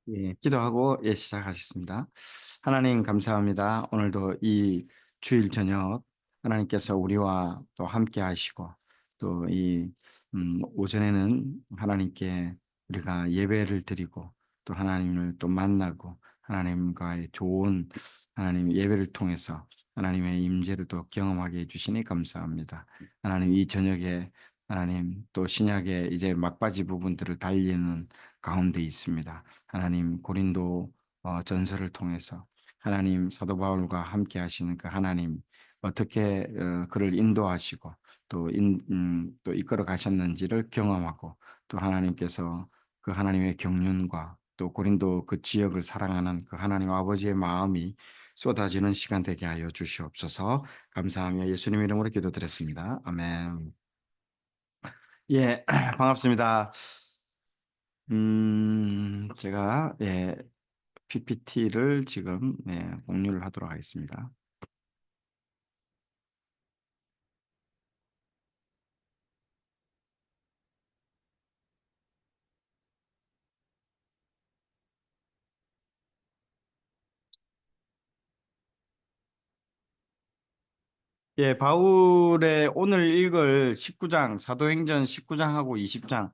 예, 기도하고 시작하겠습니다. 하나님 감사합니다. 오늘도 이 주일 저녁 하나님께서 우리와 또 함께 하시고 또 이 오전에는 하나님께 우리가 예배를 드리고 또 하나님을 또 만나고 하나님과의 좋은 하나님 예배를 통해서 하나님의 임재를 또 경험하게 해주시니 감사합니다. 하나님 이 저녁에 하나님 또 신약의 이제 막바지 부분들을 달리는 가운데 있습니다. 하나님 고린도 전서를 통해서 하나님 사도 바울과 함께 하시는 그 하나님 어떻게 그를 인도하시고 또 이끌어 가셨는지를 경험하고 또 하나님께서 그 하나님의 경륜과 또 고린도 그 지역을 사랑하는 그 하나님 아버지의 마음이 쏟아지는 시간 되게 하여 주시옵소서. 감사하며 예수님 이름으로 기도드렸습니다. 아멘. 예, 반갑습니다. 제가 PPT를 지금 공유를 하도록 하겠습니다. 예, 바울의 오늘 읽을 19장, 사도행전 19장하고 20장,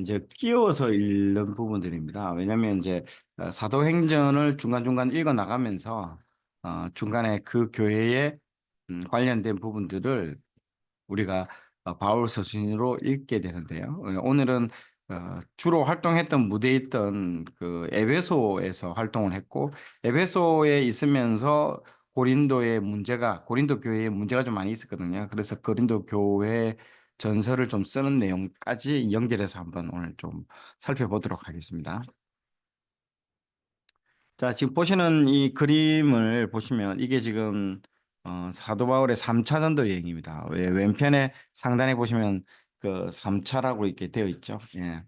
이제 끼워서 읽는 부분들입니다. 왜냐하면 이제 사도행전을 중간중간 읽어 나가면서 중간에 그 교회에 관련된 부분들을 우리가 바울 서신으로 읽게 되는데요. 오늘은 주로 활동했던 무대에 있던 그 에베소에서 활동을 했고 에베소에 있으면서 고린도 교회에 문제가 좀 많이 있었거든요. 그래서 고린도 교회 전서를 좀 쓰는 내용까지 연결해서 한번 오늘 좀 살펴보도록 하겠습니다. 자, 지금 보시는 이 그림을 보시면 이게 지금 사도 바울의 3차 전도 여행입니다. 왼편에 상단에 보시면 그 3차라고 이렇게 되어 있죠. 예.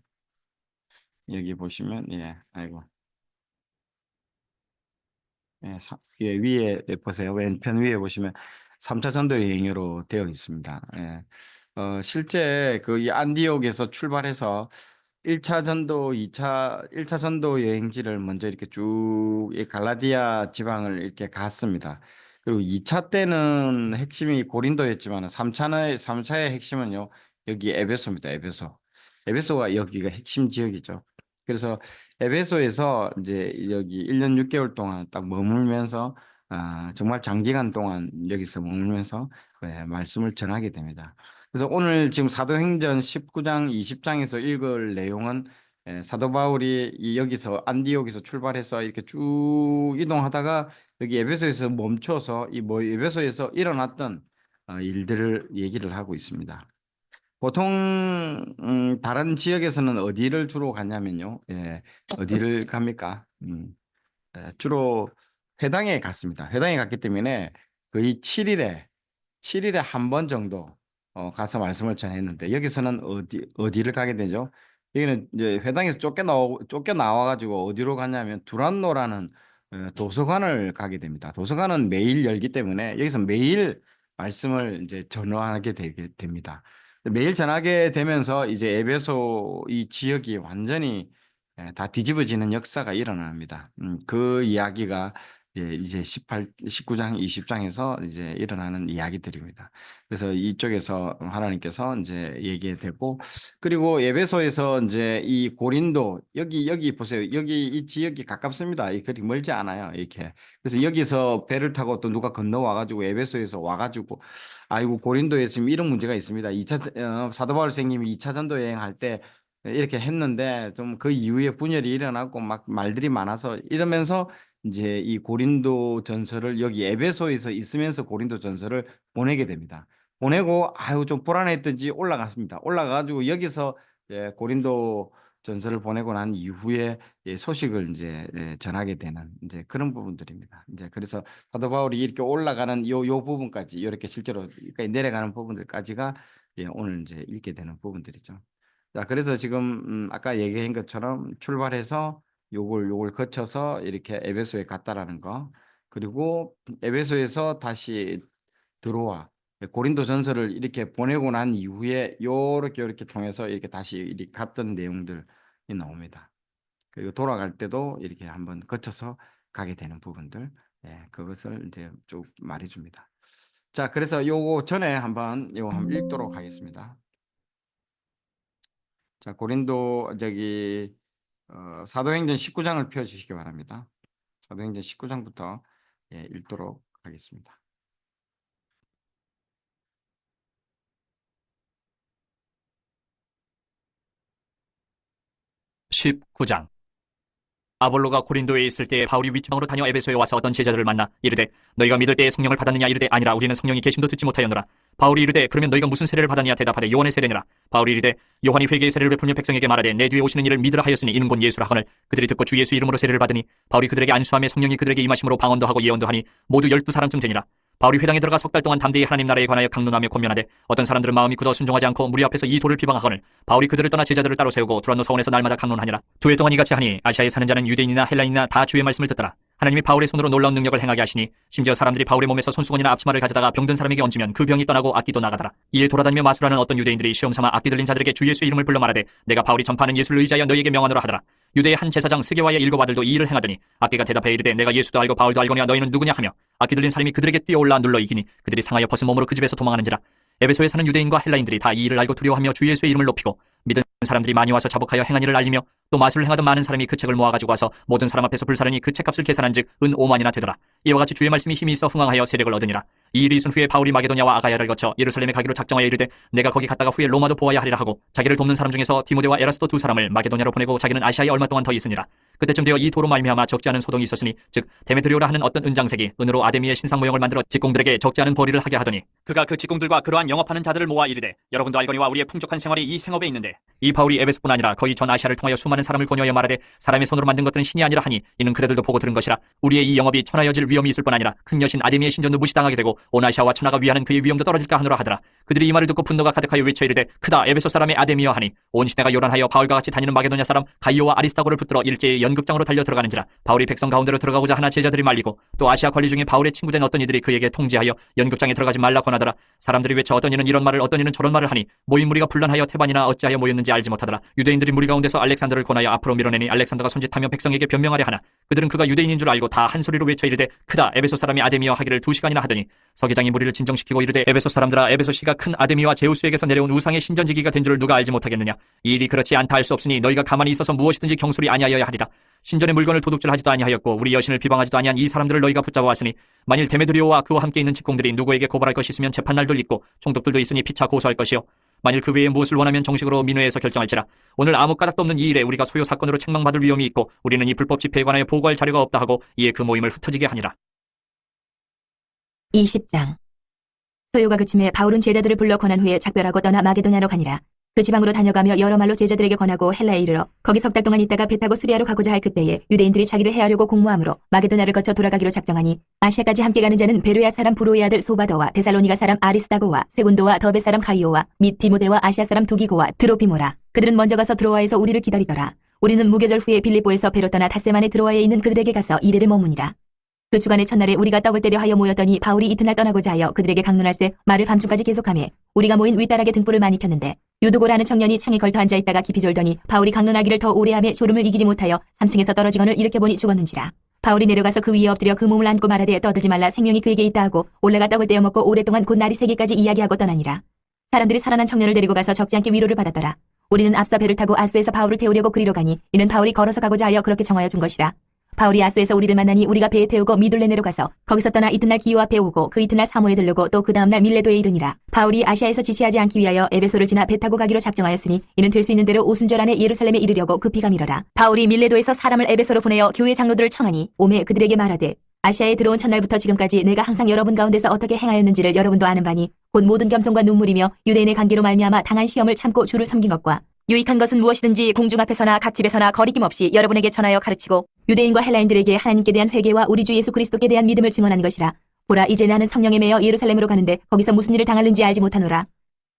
여기 보시면 아이고. 위에 보세요. 왼편 위에 보시면 3차 전도 여행으로 되어 있습니다. 예. 실제 그 이 안디옥에서 출발해서 1차 전도, 1차 전도 여행지를 먼저 이렇게 쭉 이 갈라디아 지방을 이렇게 갔습니다. 그리고 2차 때는 핵심이 고린도였지만 3차의 핵심은요, 여기 에베소입니다. 에베소. 에베소가 여기가 핵심 지역이죠. 그래서 에베소에서 이제 여기 1년 6개월 동안 딱 머물면서 정말 장기간 동안 여기서 머물면서 말씀을 전하게 됩니다. 그래서 오늘 지금 사도행전 19장, 20장에서 읽을 내용은 사도 바울이 여기서 안디옥에서 출발해서 이렇게 쭉 이동하다가 여기 에베소에서 멈춰서 에베소에서 일어났던 일들을 얘기를 하고 있습니다. 보통 다른 지역에서는 어디를 주로 가냐면요. 어디를 갑니까? 주로 회당에 갔습니다. 회당에 갔기 때문에 거의 7일에 한 번 정도 가서 말씀을 전했는데 여기서는 어디를 가게 되죠? 여기는 이제 회당에서 쫓겨나와 가지고 어디로 가냐면 두란노라는 도서관을 가게 됩니다. 도서관은 매일 열기 때문에 여기서 매일 말씀을 이제 전하게 되게 됩니다. 매일 전하게 되면서 이제 에베소 이 지역이 완전히 다 뒤집어지는 역사가 일어납니다. 그 이야기가 이제 19장, 20장에서 이제 일어나는 이야기들입니다. 그래서 이쪽에서 하나님께서 이제 얘기되고, 그리고 에베소에서 이제 이 고린도, 여기 보세요. 여기 이 지역이 가깝습니다. 그리 멀지 않아요. 이렇게. 그래서 여기서 배를 타고 또 누가 건너와가지고 에베소에서 와가지고, 아이고, 고린도에 지금 이런 문제가 있습니다. 사도 바울 선생님이 2차 전도 여행할 때 이렇게 했는데 좀 그 이후에 분열이 일어나고 막 말들이 많아서 이러면서 이제 이 고린도 전서를 여기 에베소에서 있으면서 고린도 전서를 보내게 됩니다. 보내고 아유 좀 불안했던지 올라갔습니다. 올라가가지고 여기서 고린도 전서를 보내고 난 이후에 소식을 이제 전하게 되는 이제 그런 부분들입니다. 이제 그래서 사도 바울이 이렇게 올라가는 요 부분까지 이렇게 실제로 여기까지 내려가는 부분들까지가 오늘 이제 읽게 되는 부분들이죠. 자, 그래서 지금 아까 얘기한 것처럼 출발해서 요걸 거쳐서 이렇게 에베소에 갔다라는 거. 그리고 에베소에서 다시 들어와 고린도 전서를 이렇게 보내고 난 이후에 요렇게 통해서 이렇게 다시 이렇게 갔던 내용들이 나옵니다. 그리고 돌아갈 때도 이렇게 한번 거쳐서 가게 되는 부분들, 그것을 이제 쭉 말해줍니다. 자, 그래서 요거 전에 한번 읽도록 하겠습니다. 자, 고린도 사도행전 19장을 펴주시기 바랍니다. 사도행전 19장부터 읽도록 하겠습니다. 19장. 아볼로가 고린도에 있을 때에 바울이 위추방으로 다녀 에베소에 와서 어떤 제자들을 만나 이르되 너희가 믿을 때에 성령을 받았느냐 이르되 아니라 우리는 성령이 계심도 듣지 못하였노라. 바울이 이르되 그러면 너희가 무슨 세례를 받았냐 대답하되 요한의 세례니라. 바울이 이르되 요한이 회개의 세례를 베풀며 백성에게 말하되 내 뒤에 오시는 이를 믿으라 하였으니 이는 곧 예수라 하거늘 그들이 듣고 주 예수 이름으로 세례를 받으니 바울이 그들에게 안수하며 성령이 그들에게 임하심으로 방언도 하고 예언도 하니 모두 12사람쯤 되니라. 바울이 회당에 들어가 석 달 동안 담대히 하나님 나라에 관하여 강론하며 권면하되 어떤 사람들은 마음이 굳어 순종하지 않고 무리 앞에서 이 돌을 비방하거늘 바울이 그들을 떠나 제자들을 따로 세우고 두란노 서원에서 날마다 강론하니라. 2해 동안 이같이 하니 아시아에 사는 자는 유대인이나 헬라인이나 다 주의 말씀을 듣더라. 하나님이 바울의 손으로 놀라운 능력을 행하게 하시니 심지어 사람들이 바울의 몸에서 손수건이나 앞치마를 가져다가 병든 사람에게 얹으면 그 병이 떠나고 악기도 나가더라. 이에 돌아다니며 마술하는 어떤 유대인들이 시험삼아 악기 들린 자들에게 주 예수의 이름을 불러 말하되 내가 바울이 전파하는 예수를 의지하여 너희에게 명하노라 하더라. 유대의 한 제사장 스게와의 7 아들도 이 일을 행하더니 악기가 대답해 이르되 내가 예수도 알고 바울도 알거니와 너희는 누구냐 하며 악기 들린 사람이 그들에게 뛰어올라 눌러 이기니 그들이 상하여 벗은 몸으로 그 집에서 도망하는지라. 에베소에 사는 유대인과 헬라인들이 다 이 일을 알고 두려워하며 주 예수의 이름을 높이고 믿은 사람들이 많이 와서 자복하여 행한 일을 알리며 또 마술을 행하던 많은 사람이 그 책을 모아가지고 와서 모든 사람 앞에서 불사르니 그 책값을 계산한즉 은 5만이나 되더라. 이와 같이 주의 말씀이 힘이 있어 흥왕하여 세력을 얻으니라. 이 일이 있은 후에 바울이 마게도냐와 아가야를 거쳐 예루살렘에 가기로 작정하여 이르되 내가 거기 갔다가 후에 로마도 보아야 하리라 하고 자기를 돕는 사람 중에서 디모데와 에라스도 2 사람을 마게도냐로 보내고 자기는 아시아에 얼마 동안 더 있으니라. 그때쯤 되어 이 도로 말미암아 적지 않은 소동이 있었으니 즉 데메드리오라 하는 어떤 은장색이 은으로 아데미의 신상 모형을 만들어 직공들에게 적지 않은 벌이를 하게 하더니 그가 그 직공들과 그러한 영업하는 자들을 모아 이르되 여러분도 알거니와 우리의 풍족한 생활이 이 생업에 있는데 이 바울이 에베소뿐 아니라 거의 전 아시아를 통하여 수많은 사람을 권유하여 말하되 사람의 손으로 만든 것들은 신이 아니라 하니 이는 그대들도 보고 들은 것이라. 우리의 이 영업이 천하여질 위험이 있을 뿐 아니라 큰 여신 아데미의 신전도 무시당하게 되고 온 아시아와 천하가 위하는 그의 위험도 떨어질까 하노라 하더라. 그들이 이 말을 듣고 분노가 가득하여 외쳐 이르되 크다 에베소 사람의 아데미여 하니 온 시내가 요란하여 바울과 같이 다니는 마게도냐 사람 가이오와 아리스타고를 붙들어 일제히 연극장으로 달려 들어가는지라. 바울이 백성 가운데로 들어가고자 하나 제자들이 말리고 또 아시아 관리 중에 바울의 친구된 어떤 이들이 그에게 통지하여 연극장에 들어가지 말라 권하더라. 사람들이 외쳐 어떤 이는 이런 말을 어떤 이는 저런 말을 하니 모인 무리가 분란하여 태반이나 어찌하여 모였는지 알지 못하더라. 유대인들이 무리 가운데서 알렉산더를 권하여 앞으로 밀어내니 알렉산더가 손짓하며 백성에게 변명하려 하나 그들은 그가 유대인인 줄 알고 다 한 소리로 외쳐 이르되 크다 에베소 사람이 아데미여 하기를 2시간이나 하더니 서기장이 무리를 진정시키고 이르되 에베소 사람들아 에베소시가 큰 아데미와 제우스에게서 내려온 우상의 신전지기가 된 줄 누가 알지 못하겠느냐. 이 일이 그렇지 않다 할 수 없으니 너희가 가만히 있어서 무엇이든지 경솔이 아니하여야 하리라. 신전의 물건을 도둑질하지도 아니하였고 우리 여신을 비방하지도 아니한 이 사람들을 너희가 붙잡아왔으니 만일 데메드리오와 그와 함께 있는 직공들이 누구에게 고발할 것이 있으면 재판날도 있고 총독들도 있으니 피차 고소할 것이요 만일 그 외에 무엇을 원하면 정식으로 민회에서 결정할지라. 오늘 아무 까닭도 없는 이 일에 우리가 소요 사건으로 책망받을 위험이 있고 우리는 이 불법 집회에 관하여 보고할 자료가 없다 하고 이에 그 모임을 흩어지게 하니라. 20장. 소요가 그침에 바울은 제자들을 불러 권한 후에 작별하고 떠나 마게도냐로 가니라. 그 지방으로 다녀가며 여러 말로 제자들에게 권하고 헬라에 이르러 거기 석 달 동안 있다가 배 타고 수리아로 가고자 할 그때에 유대인들이 자기를 해하려고 공모함으로 마게도냐를 거쳐 돌아가기로 작정하니 아시아까지 함께 가는 자는 베르야 사람 브로의 아들 소바더와 데살로니가 사람 아리스다고와 세군도와 더베 사람 가이오와 및 디모데와 아시아 사람 두기고와 드로피모라. 그들은 먼저 가서 드로아에서 우리를 기다리더라. 우리는 무교절 후에 빌립보에서 배로 떠나 닷새만에 드로아에 있는 그들에게 가서 이레를 머무니라. 그 주간의 첫날에 우리가 떡을 때려 하여 모였더니 바울이 이튿날 떠나고자 하여 그들에게 강론할새 말을 밤중까지 계속하며 우리가 모인 윗다락에 등불을 많이 켰는데 유두고라는 청년이 창에 걸터 앉아있다가 깊이 졸더니 바울이 강론하기를 더 오래하며 졸음을 이기지 못하여 3층에서 떨어지거늘 일으켜보니 죽었는지라. 바울이 내려가서 그 위에 엎드려 그 몸을 안고 말하되 떠들지 말라 생명이 그에게 있다 하고 올라가 떡을 떼어 먹고 오랫동안 곧 날이 새기까지 이야기하고 떠나니라. 사람들이 살아난 청년을 데리고 가서 적지 않게 위로를 받았더라. 우리는 앞서 배를 타고 아수에서 바울을 태우려고 그리로 가니 이는 바울이 걸어서 가고자 하여 그렇게 정하여 준 것이라. 바울이 아수에서 우리를 만나니 우리가 배에 태우고 미둘레네로 가서 거기서 떠나 이튿날 기오 앞에 오고 그 이튿날 사모에 들르고 또 그 다음날 밀레도에 이르니라. 바울이 아시아에서 지체하지 않기 위하여 에베소를 지나 배 타고 가기로 작정하였으니 이는 될 수 있는 대로 오순절 안에 예루살렘에 이르려고 급히 가미러라. 바울이 밀레도에서 사람을 에베소로 보내어 교회 장로들을 청하니 오매 그들에게 말하되 아시아에 들어온 첫날부터 지금까지 내가 항상 여러분 가운데서 어떻게 행하였는지를 여러분도 아는 바니 곧 모든 겸손과 눈물이며 유대인의 관계로 말미암아 당한 시험을 참고 주를 섬긴 것과 유익한 것은 무엇이든지 공중 앞에서나 갓집에서나 거리낌 없이 여러분에게 전하여 가르치고 유대인과 헬라인들에게 하나님께 대한 회개와 우리 주 예수 그리스도께 대한 믿음을 증언하는 것이라. 보라 이제 나는 성령에 매여 예루살렘으로 가는데 거기서 무슨 일을 당할는지 알지 못하노라.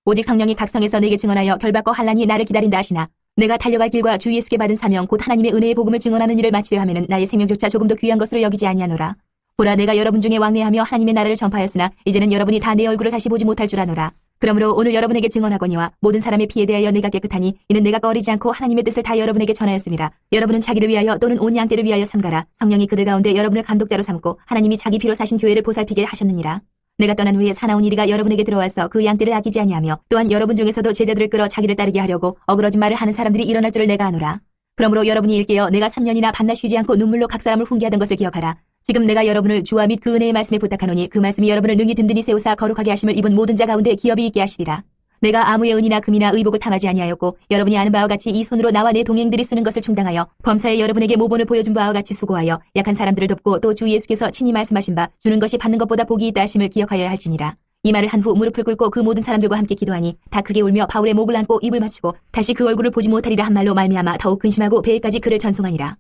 오직 성령이 각 성에서 내게 증언하여 결박과 환난이 나를 기다린다 하시나 내가 달려갈 길과 주 예수께 받은 사명 곧 하나님의 은혜의 복음을 증언하는 일을 마치려 하면은 나의 생명조차 조금도 귀한 것으로 여기지 아니하노라. 보라 내가 여러분 중에 왕래하며 하나님의 나라를 전파하였으나 이제는 여러분이 다 내 얼굴을 다시 보지 못할 줄 아노라. 그러므로 오늘 여러분에게 증언하거니와 모든 사람의 피에 대하여 내가 깨끗하니 이는 내가 꺼리지 않고 하나님의 뜻을 다 여러분에게 전하였습니다. 여러분은 자기를 위하여 또는 온 양떼를 위하여 삼가라. 성령이 그들 가운데 여러분을 감독자로 삼고 하나님이 자기 피로 사신 교회를 보살피게 하셨느니라. 내가 떠난 후에 사나운 이리가 여러분에게 들어와서 그 양떼를 아끼지 아니하며 또한 여러분 중에서도 제자들을 끌어 자기를 따르게 하려고 어그러진 말을 하는 사람들이 일어날 줄을 내가 아노라. 그러므로 여러분이 일깨어 내가 3년이나 밤낮 쉬지 않고 눈물로 각 사람을 훈계하던 것을 기억하라. 지금 내가 여러분을 주와 및 그 은혜의 말씀에 부탁하노니 그 말씀이 여러분을 능히 든든히 세우사 거룩하게 하심을 입은 모든 자 가운데 기업이 있게 하시리라. 내가 아무의 은이나 금이나 의복을 탐하지 아니하였고 여러분이 아는 바와 같이 이 손으로 나와 내 동행들이 쓰는 것을 충당하여 범사에 여러분에게 모본을 보여준 바와 같이 수고하여 약한 사람들을 돕고 또 주 예수께서 친히 말씀하신 바 주는 것이 받는 것보다 복이 있다 하심을 기억하여야 할지니라. 이 말을 한 후 무릎을 꿇고 그 모든 사람들과 함께 기도하니 다 크게 울며 바울의 목을 안고 입을 맞추고 다시 그 얼굴을 보지 못하리라 한 말로 말미암아 더욱 근심하고 배에까지 그를 전송하니라.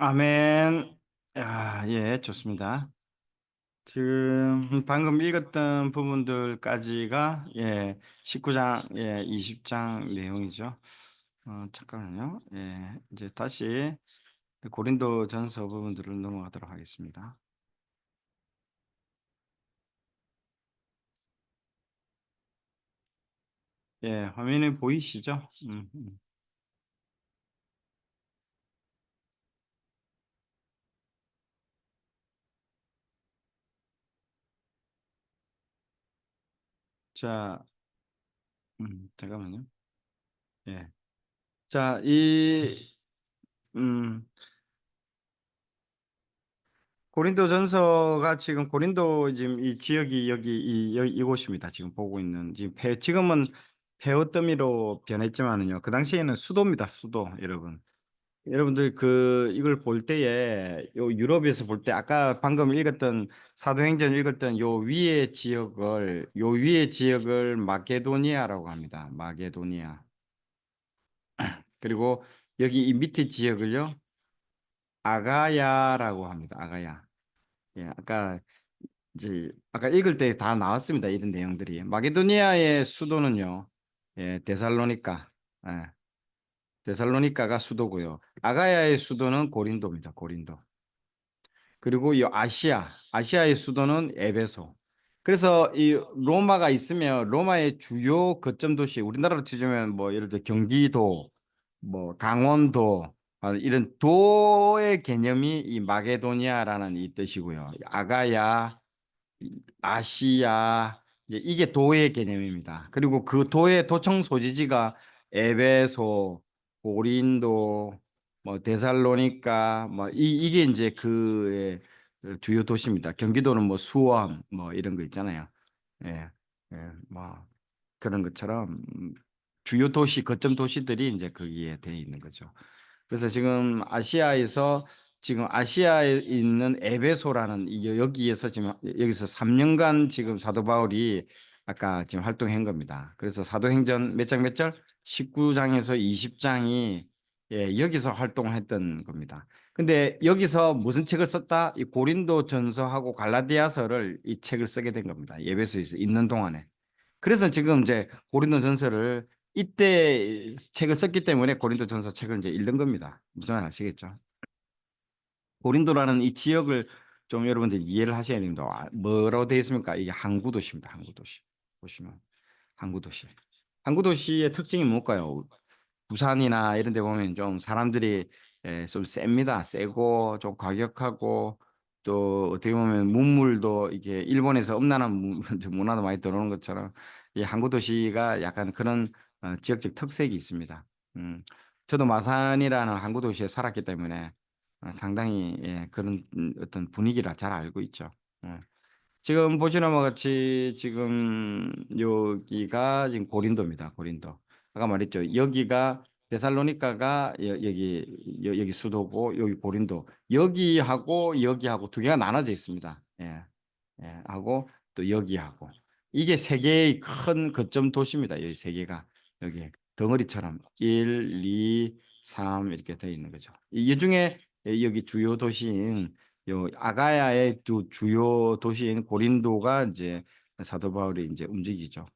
아멘. 예, 좋습니다. 지금 방금 읽었던 부분들까지가 19장, 20장 내용이죠. 잠깐만요. 이제 다시 고린도전서 부분들을 넘어가도록 하겠습니다. 화면에 보이시죠? 자, 잠깐만요. 예. 자, 음, 고린도전서가 지금 고린도 지금 이 지역이 이곳입니다. 지금 보고 있는 지금은 폐허더미로 변했지만은요. 그 당시에는 수도입니다. 수도, 여러분. 여러분들 이걸 볼 때에 요 유럽에서 볼 때 아까 방금 읽었던 사도행전 읽었던 요 위의 지역을 마게도니아라고 합니다. 마게도니아. 그리고 여기 이 밑에 지역을요. 아가야라고 합니다. 아가야. 아까 읽을 때 다 나왔습니다. 이런 내용들이. 마게도니아의 수도는요. 데살로니가. 예, 데살로니가가 수도고요. 아가야의 수도는 고린도입니다. 고린도. 그리고 이 아시아의 수도는 에베소. 그래서 이 로마가 있으면 로마의 주요 거점 도시, 우리나라로 치자면 뭐 예를 들어 경기도, 뭐 강원도, 이런 도의 개념이 이 마게도니아라는 이 뜻이고요. 아가야, 아시아, 이게 도의 개념입니다. 그리고 그 도의 도청 소지지가 에베소, 고린도, 뭐 데살로니가, 뭐 이게 이제 그 주요 도시입니다. 경기도는 뭐 수원, 뭐 이런 거 있잖아요. 예, 뭐 그런 것처럼 주요 도시, 거점 도시들이 이제 거기에 돼 있는 거죠. 그래서 지금 아시아에 있는 에베소라는 여기에서 지금 여기서 3년간 지금 사도 바울이 아까 지금 활동한 겁니다. 그래서 사도행전 몇 장 몇 절? 19장에서 20장이 여기서 활동했던 겁니다. 근데 여기서 무슨 책을 썼다? 이 고린도 전서하고 갈라디아서를 이 책을 쓰게 된 겁니다. 에베소에서 있는 동안에. 그래서 지금 이제 고린도 전서를 이때 책을 썼기 때문에 고린도 전서 책을 이제 읽는 겁니다. 무슨 말 아시겠죠? 고린도라는 이 지역을 좀 여러분들이 이해를 하셔야 됩니다. 뭐라고 되어 있습니까? 이게 항구 도시입니다. 항구 도시. 보시면 항구 도시. 항구 도시의 특징이 뭘까요? 부산이나 이런 데 보면 좀 사람들이 좀 셉니다. 세고 좀 과격하고 또 어떻게 보면 문물도 이게 일본에서 음란한 문화도 많이 들어오는 것처럼 이 항구 도시가 약간 그런 지역적 특색이 있습니다. 음, 저도 마산이라는 항구 도시에 살았기 때문에 상당히 그런 어떤 분위기를 잘 알고 있죠. 예. 지금 보시는 것 같이 지금 여기가 지금 고린도입니다. 고린도. 아까 말했죠. 여기가 데살로니카가 여기 수도고 여기 고린도. 여기하고 두 개가 나눠져 있습니다. 하고 또 여기하고 이게 세 개의 큰 거점 도시입니다. 여기 세 개가 여기 덩어리처럼 1, 2, 3 이렇게 되어 있는 거죠. 이 중에 여기 주요 도시인 요 아가야의 두 주요 도시인 고린도가 이제 사도 바울이 이제 움직이죠.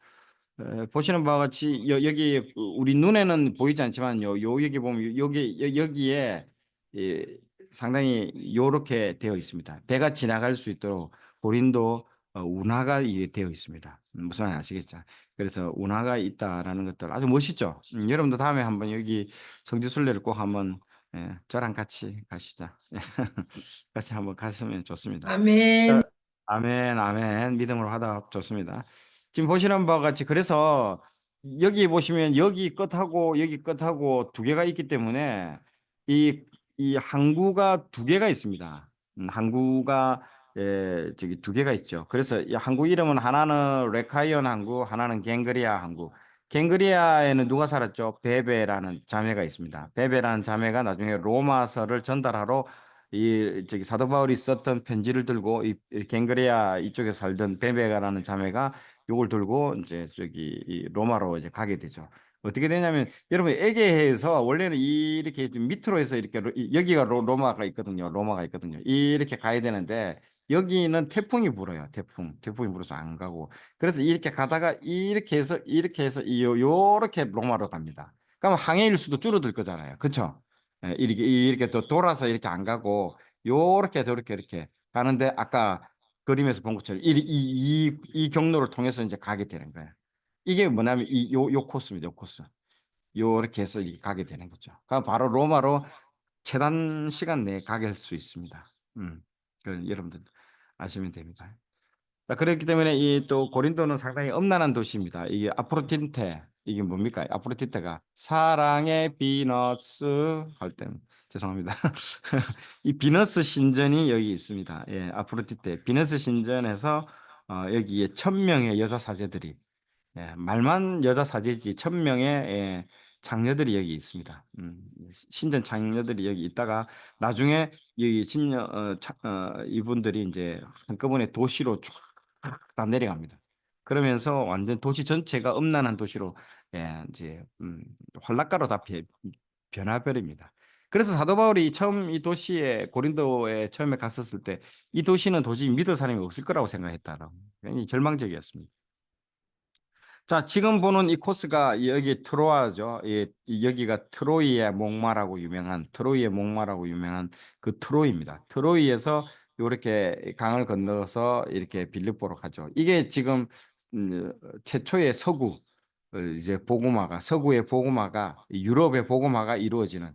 보시는 바와 같이 여기 우리 눈에는 보이지 않지만 여기 보면 여기에 이 상당히 요렇게 되어 있습니다. 배가 지나갈 수 있도록 고린도 운하가 이게 되어 있습니다. 무슨 말인지 아시겠죠? 그래서 운하가 있다라는 것들 아주 멋있죠. 여러분도 다음에 한번 여기 성지순례를 꼭 한번 저랑 같이 가시죠. 같이 한번 갔으면 좋습니다. 아멘. 자, 아멘, 아멘. 믿음으로 하다 좋습니다. 지금 보시는 바와 같이 그래서 여기 보시면 여기 끝하고 여기 끝하고 두 개가 있기 때문에 이 항구가 두 개가 있습니다. 항구가 저기 두 개가 있죠. 그래서 이 항구 이름은 하나는 레카이온 항구, 하나는 갱그리아 항구. 갱그리아에는 누가 살았죠? 베베라는 자매가 있습니다. 베베라는 자매가 나중에 로마서를 전달하러 이 저기 사도 바울이 썼던 편지를 들고 이 갱그리아 이쪽에 살던 베베가라는 자매가 요걸 들고 이제 저기 이 로마로 이제 가게 되죠. 어떻게 되냐면 여러분 에게해에서 원래는 이렇게 좀 밑으로 해서 이렇게 여기가 로마가 있거든요. 로마가 있거든요. 이렇게 가야 되는데 여기는 태풍이 불어요. 태풍이 불어서 안 가고 그래서 이렇게 가다가 이렇게 해서 요렇게 로마로 갑니다. 그러면 항해일 수도 줄어들 거잖아요. 그렇죠? 이렇게 또 돌아서 이렇게 안 가고 요렇게 저렇게 이렇게 가는데 아까 그림에서 본 것처럼 이 경로를 통해서 이제 가게 되는 거예요. 이게 뭐냐면 요 코스입니다. 요 코스. 요렇게 해서 이렇게 가게 되는 거죠. 그럼 바로 로마로 최단 시간 내에 가게 할 수 있습니다. 여러분들 아시면 됩니다. 자, 그렇기 때문에 이 또 고린도는 상당히 엄난한 도시입니다. 이게 아프로디테 이게 뭡니까? 아프로디테가 사랑의 비너스 할 때는 죄송합니다. 이 비너스 신전이 여기 있습니다. 예, 아프로디테 비너스 신전에서 여기에 1,000명의 여자 사제들이 말만 여자 사제지 1,000명의 장녀들이 여기 있습니다. 신전 장녀들이 여기 있다가 나중에 이 이분들이 이제 한꺼번에 도시로 쫙 다 내려갑니다. 그러면서 완전 도시 전체가 음란한 도시로 이제 활락가로 다 변화버립니다. 그래서 사도 바울이 처음 이 도시에 고린도에 처음에 갔었을 때 이 도시는 도저히 믿을 사람이 없을 거라고 생각했다라고 굉장히 절망적이었습니다. 자, 지금 보는 이 코스가 여기 트로아죠. 여기가 트로이의 목마라고 유명한 그 트로이입니다. 트로이에서 이렇게 강을 건너서 이렇게 빌립보로 가죠. 이게 지금 최초의 이제 서구의 복음화가 유럽의 복음화가 이루어지는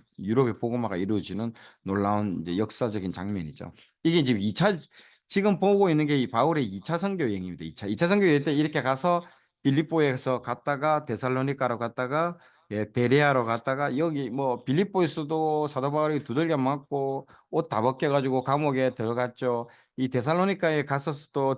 놀라운 이제 역사적인 장면이죠. 이게 지금 지금 보고 있는 게 이 바울의 2차 선교 여행입니다. 2차 선교 여행 때 이렇게 가서 빌립보에서 갔다가 데살로니가로 갔다가 베레아로 갔다가 여기 뭐 빌립보에서도 사도 바울이 두들겨 맞고 옷 다 벗겨가지고 감옥에 들어갔죠. 이 데살로니카에서도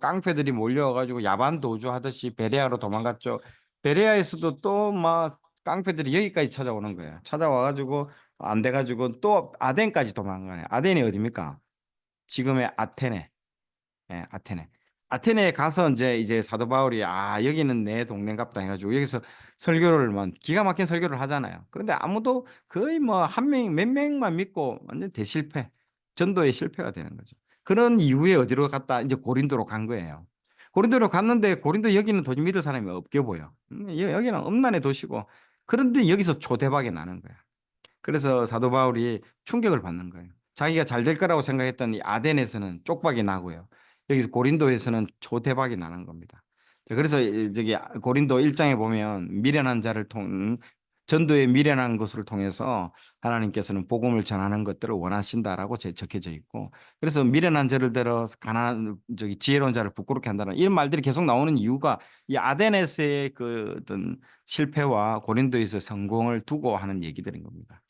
깡패들이 몰려와가지고 야반 도주하듯이 베레아로 도망갔죠. 베레아에서도 또 막 깡패들이 여기까지 찾아오는 거예요. 찾아와가지고 안 돼가지고 또 아덴까지 도망가네. 아덴이 어디입니까? 지금의 아테네. 아테네. 아테네에 가서 이제 사도 바울이 여기는 내 동네갑다 해가지고 여기서 설교를 기가 막힌 설교를 하잖아요. 그런데 아무도 거의 뭐 몇 명만 믿고 완전 대실패, 전도의 실패가 되는 거죠. 그런 이후에 어디로 갔다 이제 고린도로 간 거예요. 고린도로 갔는데 고린도 여기는 도저히 믿을 사람이 없게 보여. 여기는 음란의 도시고 그런데 여기서 초대박이 나는 거야. 그래서 사도 바울이 충격을 받는 거예요. 자기가 잘 될 거라고 생각했던 이 아덴에서는 쪽박이 나고요. 여기서 고린도에서는 초대박이 나는 겁니다. 자, 그래서 저기 고린도 1장에 보면 전도에 미련한 것을 통해서 하나님께서는 복음을 전하는 것들을 원하신다라고 적혀져 있고, 그래서 미련한 자를 들어 지혜로운 자를 부끄럽게 한다는 이런 말들이 계속 나오는 이유가 이 아데네스의 그 어떤 실패와 고린도에서 성공을 두고 하는 얘기들인 겁니다.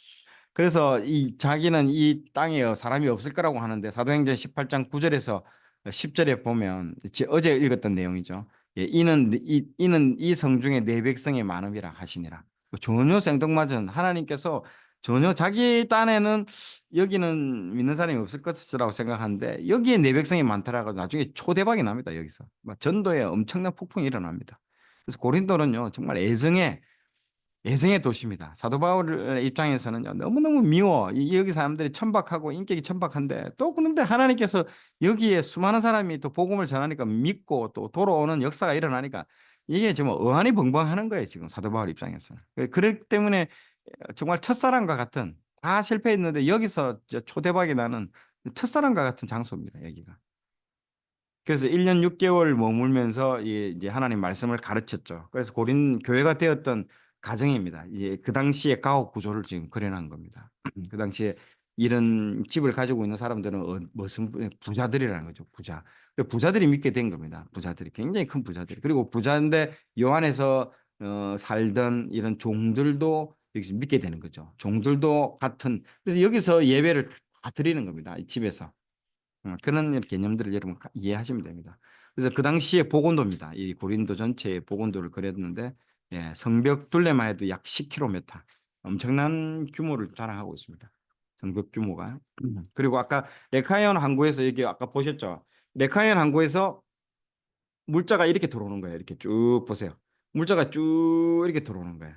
그래서 자기는 이 땅에 사람이 없을 거라고 하는데 사도행전 18장 9절에서 10절에 보면 어제 읽었던 내용이죠. 이는 이 성중에 내 백성의 많음이라 하시니라. 전혀 생뚱맞은 하나님께서 전혀 자기 딴에는 여기는 믿는 사람이 없을 것이라고 생각하는데 여기에 내 백성이 많더라고 나중에 초대박이 납니다. 여기서 전도에 엄청난 폭풍이 일어납니다. 그래서 고린도는요 정말 애정의 도시입니다. 사도 바울 입장에서는요, 너무너무 미워. 여기 사람들이 천박하고 인격이 천박한데 또 그런데 하나님께서 여기에 수많은 사람이 또 복음을 전하니까 믿고 또 돌아오는 역사가 일어나니까 이게 지금 어안이 벙벙하는 거예요. 지금 사도 바울 입장에서는. 그렇기 때문에 정말 첫사랑과 같은 다 실패했는데 여기서 초대박이 나는 첫사랑과 같은 장소입니다. 여기가. 그래서 1년 6개월 머물면서 이제 하나님 말씀을 가르쳤죠. 그래서 고린 교회가 되었던 가정입니다. 이제 그 당시에 가옥 구조를 지금 그려낸 겁니다. 그 당시에 이런 집을 가지고 있는 사람들은 무슨 부자들이라는 거죠. 부자. 그리고 부자들이 믿게 된 겁니다. 부자들이 굉장히 큰 부자들이. 그리고 부자인데 요 안에서 살던 이런 종들도 여기서 믿게 되는 거죠. 종들도 같은. 그래서 여기서 예배를 다 드리는 겁니다. 이 집에서. 그런 개념들을 여러분 이해하시면 됩니다. 그래서 그 당시에 복원도입니다. 이 고린도 전체의 복원도를 그렸는데 예, 성벽 둘레만 해도 약 10km 엄청난 규모를 자랑하고 있습니다. 성벽 규모가. 그리고 아까 레카이온 항구에서 여기 아까 보셨죠? 레카이온 항구에서 물자가 이렇게 들어오는 거예요. 이렇게 쭉 보세요. 물자가 쭉 이렇게 들어오는 거예요.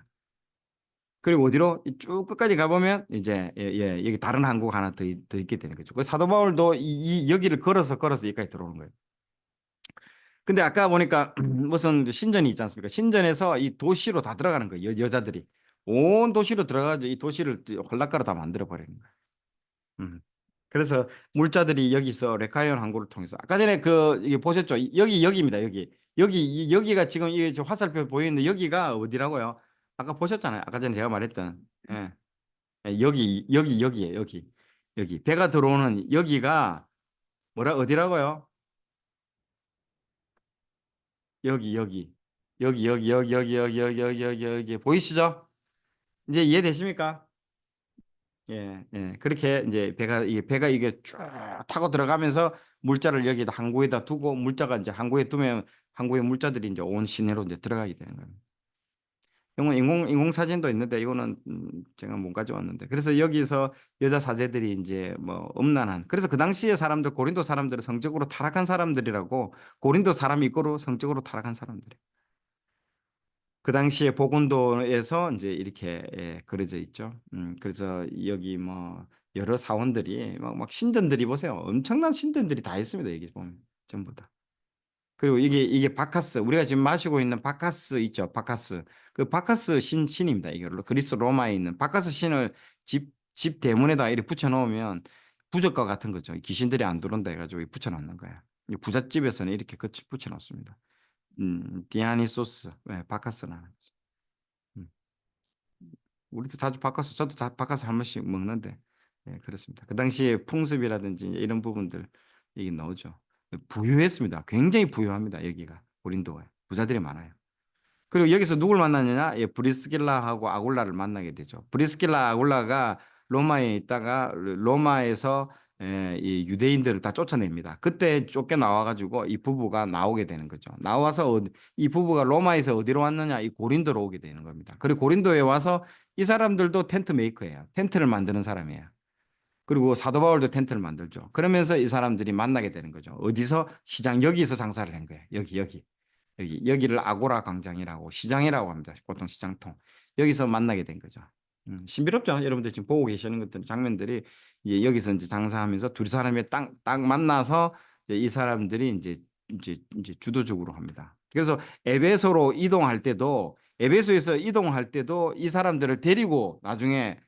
그리고 어디로 쭉 끝까지 가보면 이제 여기 다른 항구가 하나 더 있게 되는 거죠. 그 사도 바울도 여기를 걸어서 여기까지 들어오는 거예요. 근데 아까 보니까 무슨 신전이 있지 않습니까? 신전에서 이 도시로 다 들어가는 거예요. 여자들이 온 도시로 들어가서 이 도시를 홀락가로 다 만들어 버리는 거예요. 음. 그래서 물자들이 여기서 레카이온 항구를 통해서 아까 전에 그 이게 보셨죠? 여기입니다. 여기가 지금 이 화살표 보이는데 여기가 어디라고요? 아까 보셨잖아요. 아까 전에 제가 말했던 예. 여기에요. 여기 배가 들어오는 여기가 어디라고요? 여기 보이시죠? 이제 이해되십니까? 그렇게 이제 배가 이게 쭉 타고 들어가면서 물자를 여기다 항구에다 두고 물자가 이제 항구에 두면 항구의 물자들이 이제 온 시내로 이제 들어가게 되는 겁니다. 이건 인공 사진도 있는데 이거는 제가 못 가져왔는데 그래서 여기서 여자 사제들이 이제 뭐 음란한 그래서 그 당시에 사람들 고린도 사람들은 성적으로 타락한 사람들이라고 고린도 사람 이꼬로 성적으로 타락한 사람들이 그 당시에 보건도에서 이제 이렇게 그려져 있죠. 그래서 여기 뭐 여러 사원들이 막 신전들이 보세요. 엄청난 신전들이 다 있습니다. 여기 보면 전부 다. 그리고 이게 바카스 우리가 지금 마시고 있는 바카스 있죠. 바카스 그 바카스 신입니다. 이게 그리스 로마에 있는 바카스 신을 집 대문에다 이렇게 붙여놓으면 부적과 같은 거죠. 귀신들이 안 들어온다 해가지고 붙여놓는 거야. 이 부잣집에서는 이렇게 붙여놓습니다. 디아니소스 바카스라는 거죠. 음. 우리도 자주 바카스 저도 바카스 한 번씩 먹는데 그렇습니다. 그 당시에 풍습이라든지 이런 부분들 얘기 나오죠. 부유했습니다. 굉장히 부유합니다. 여기가 고린도에 부자들이 많아요. 그리고 여기서 누굴 만나느냐? 브리스길라하고 아굴라를 만나게 되죠. 브리스길라 아굴라가 로마에 있다가 로마에서 이 유대인들을 다 쫓아냅니다. 그때 쫓겨나와가지고 이 부부가 나오게 되는 거죠. 나와서 이 부부가 로마에서 어디로 왔느냐? 이 고린도로 오게 되는 겁니다. 그리고 고린도에 와서 이 사람들도 텐트 메이커예요. 텐트를 만드는 사람이에요. 그리고 사도 바울도 텐트를 만들죠. 그러면서 이 사람들이 만나게 되는 거죠. 어디서? 여기서 장사를 한 거예요. 여기를 아고라 광장이라고 시장이라고 합니다. 보통 시장통. 여기서 만나게 된 거죠. 신비롭죠. 여러분들 지금 보고 계시는 것들 장면들이 이제 여기서 이제 장사하면서 두 사람이 딱 만나서 이제 이 사람들이 이제 주도적으로 합니다. 그래서 에베소에서 이동할 때도 이 사람들을 데리고 나중에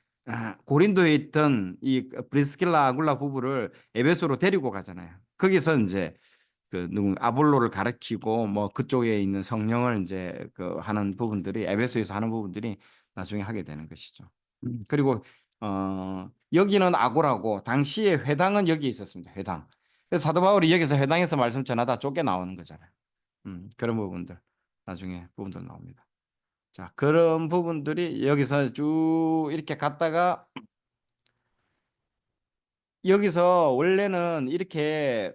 고린도에 있던 이 브리스길라 아굴라 부부를 에베소로 데리고 가잖아요. 거기서 이제 그 누구 아볼로를 가르치고 뭐 그쪽에 있는 성령을 이제 그 하는 부분들이 에베소에서 하는 부분들이 나중에 하게 되는 것이죠. 그리고 여기는 아고라고 당시에 회당은 여기 있었습니다. 회당. 그래서 사도 바울이 여기서 회당에서 말씀 전하다 쫓겨 나오는 거잖아요. 그런 부분들 나중에 부분들 나옵니다. 자, 그런 부분들이 여기서 쭉 이렇게 갔다가 여기서 원래 이렇게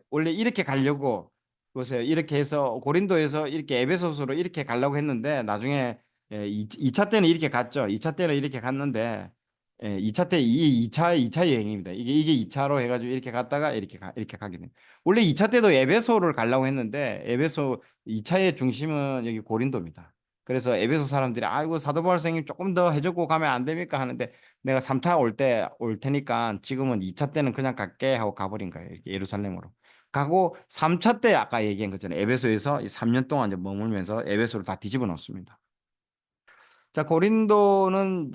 가려고 보세요. 이렇게 해서 고린도에서 이렇게 에베소서로 이렇게 가려고 했는데 나중에 2차 때는 이렇게 갔죠. 2차 때는 이렇게 갔는데 2차 때 이차 여행입니다. 이게 2차로 해가지고 이렇게 갔다가 이렇게 가게 됩니다. 원래 2차 때도 에베소를 가려고 했는데 에베소 2차의 중심은 여기 고린도입니다. 그래서 에베소 사람들이 아이고 사도 바울 선생님 조금 더 해주고 가면 안 됩니까 하는데 내가 3차 올 테니까 지금은 2차 때는 그냥 갈게 하고 가버린 거예요. 이렇게 예루살렘으로. 가고 3차 때 아까 얘기한 것처럼 에베소에서 3년 동안 이제 머물면서 에베소를 다 뒤집어 놓습니다. 자, 고린도는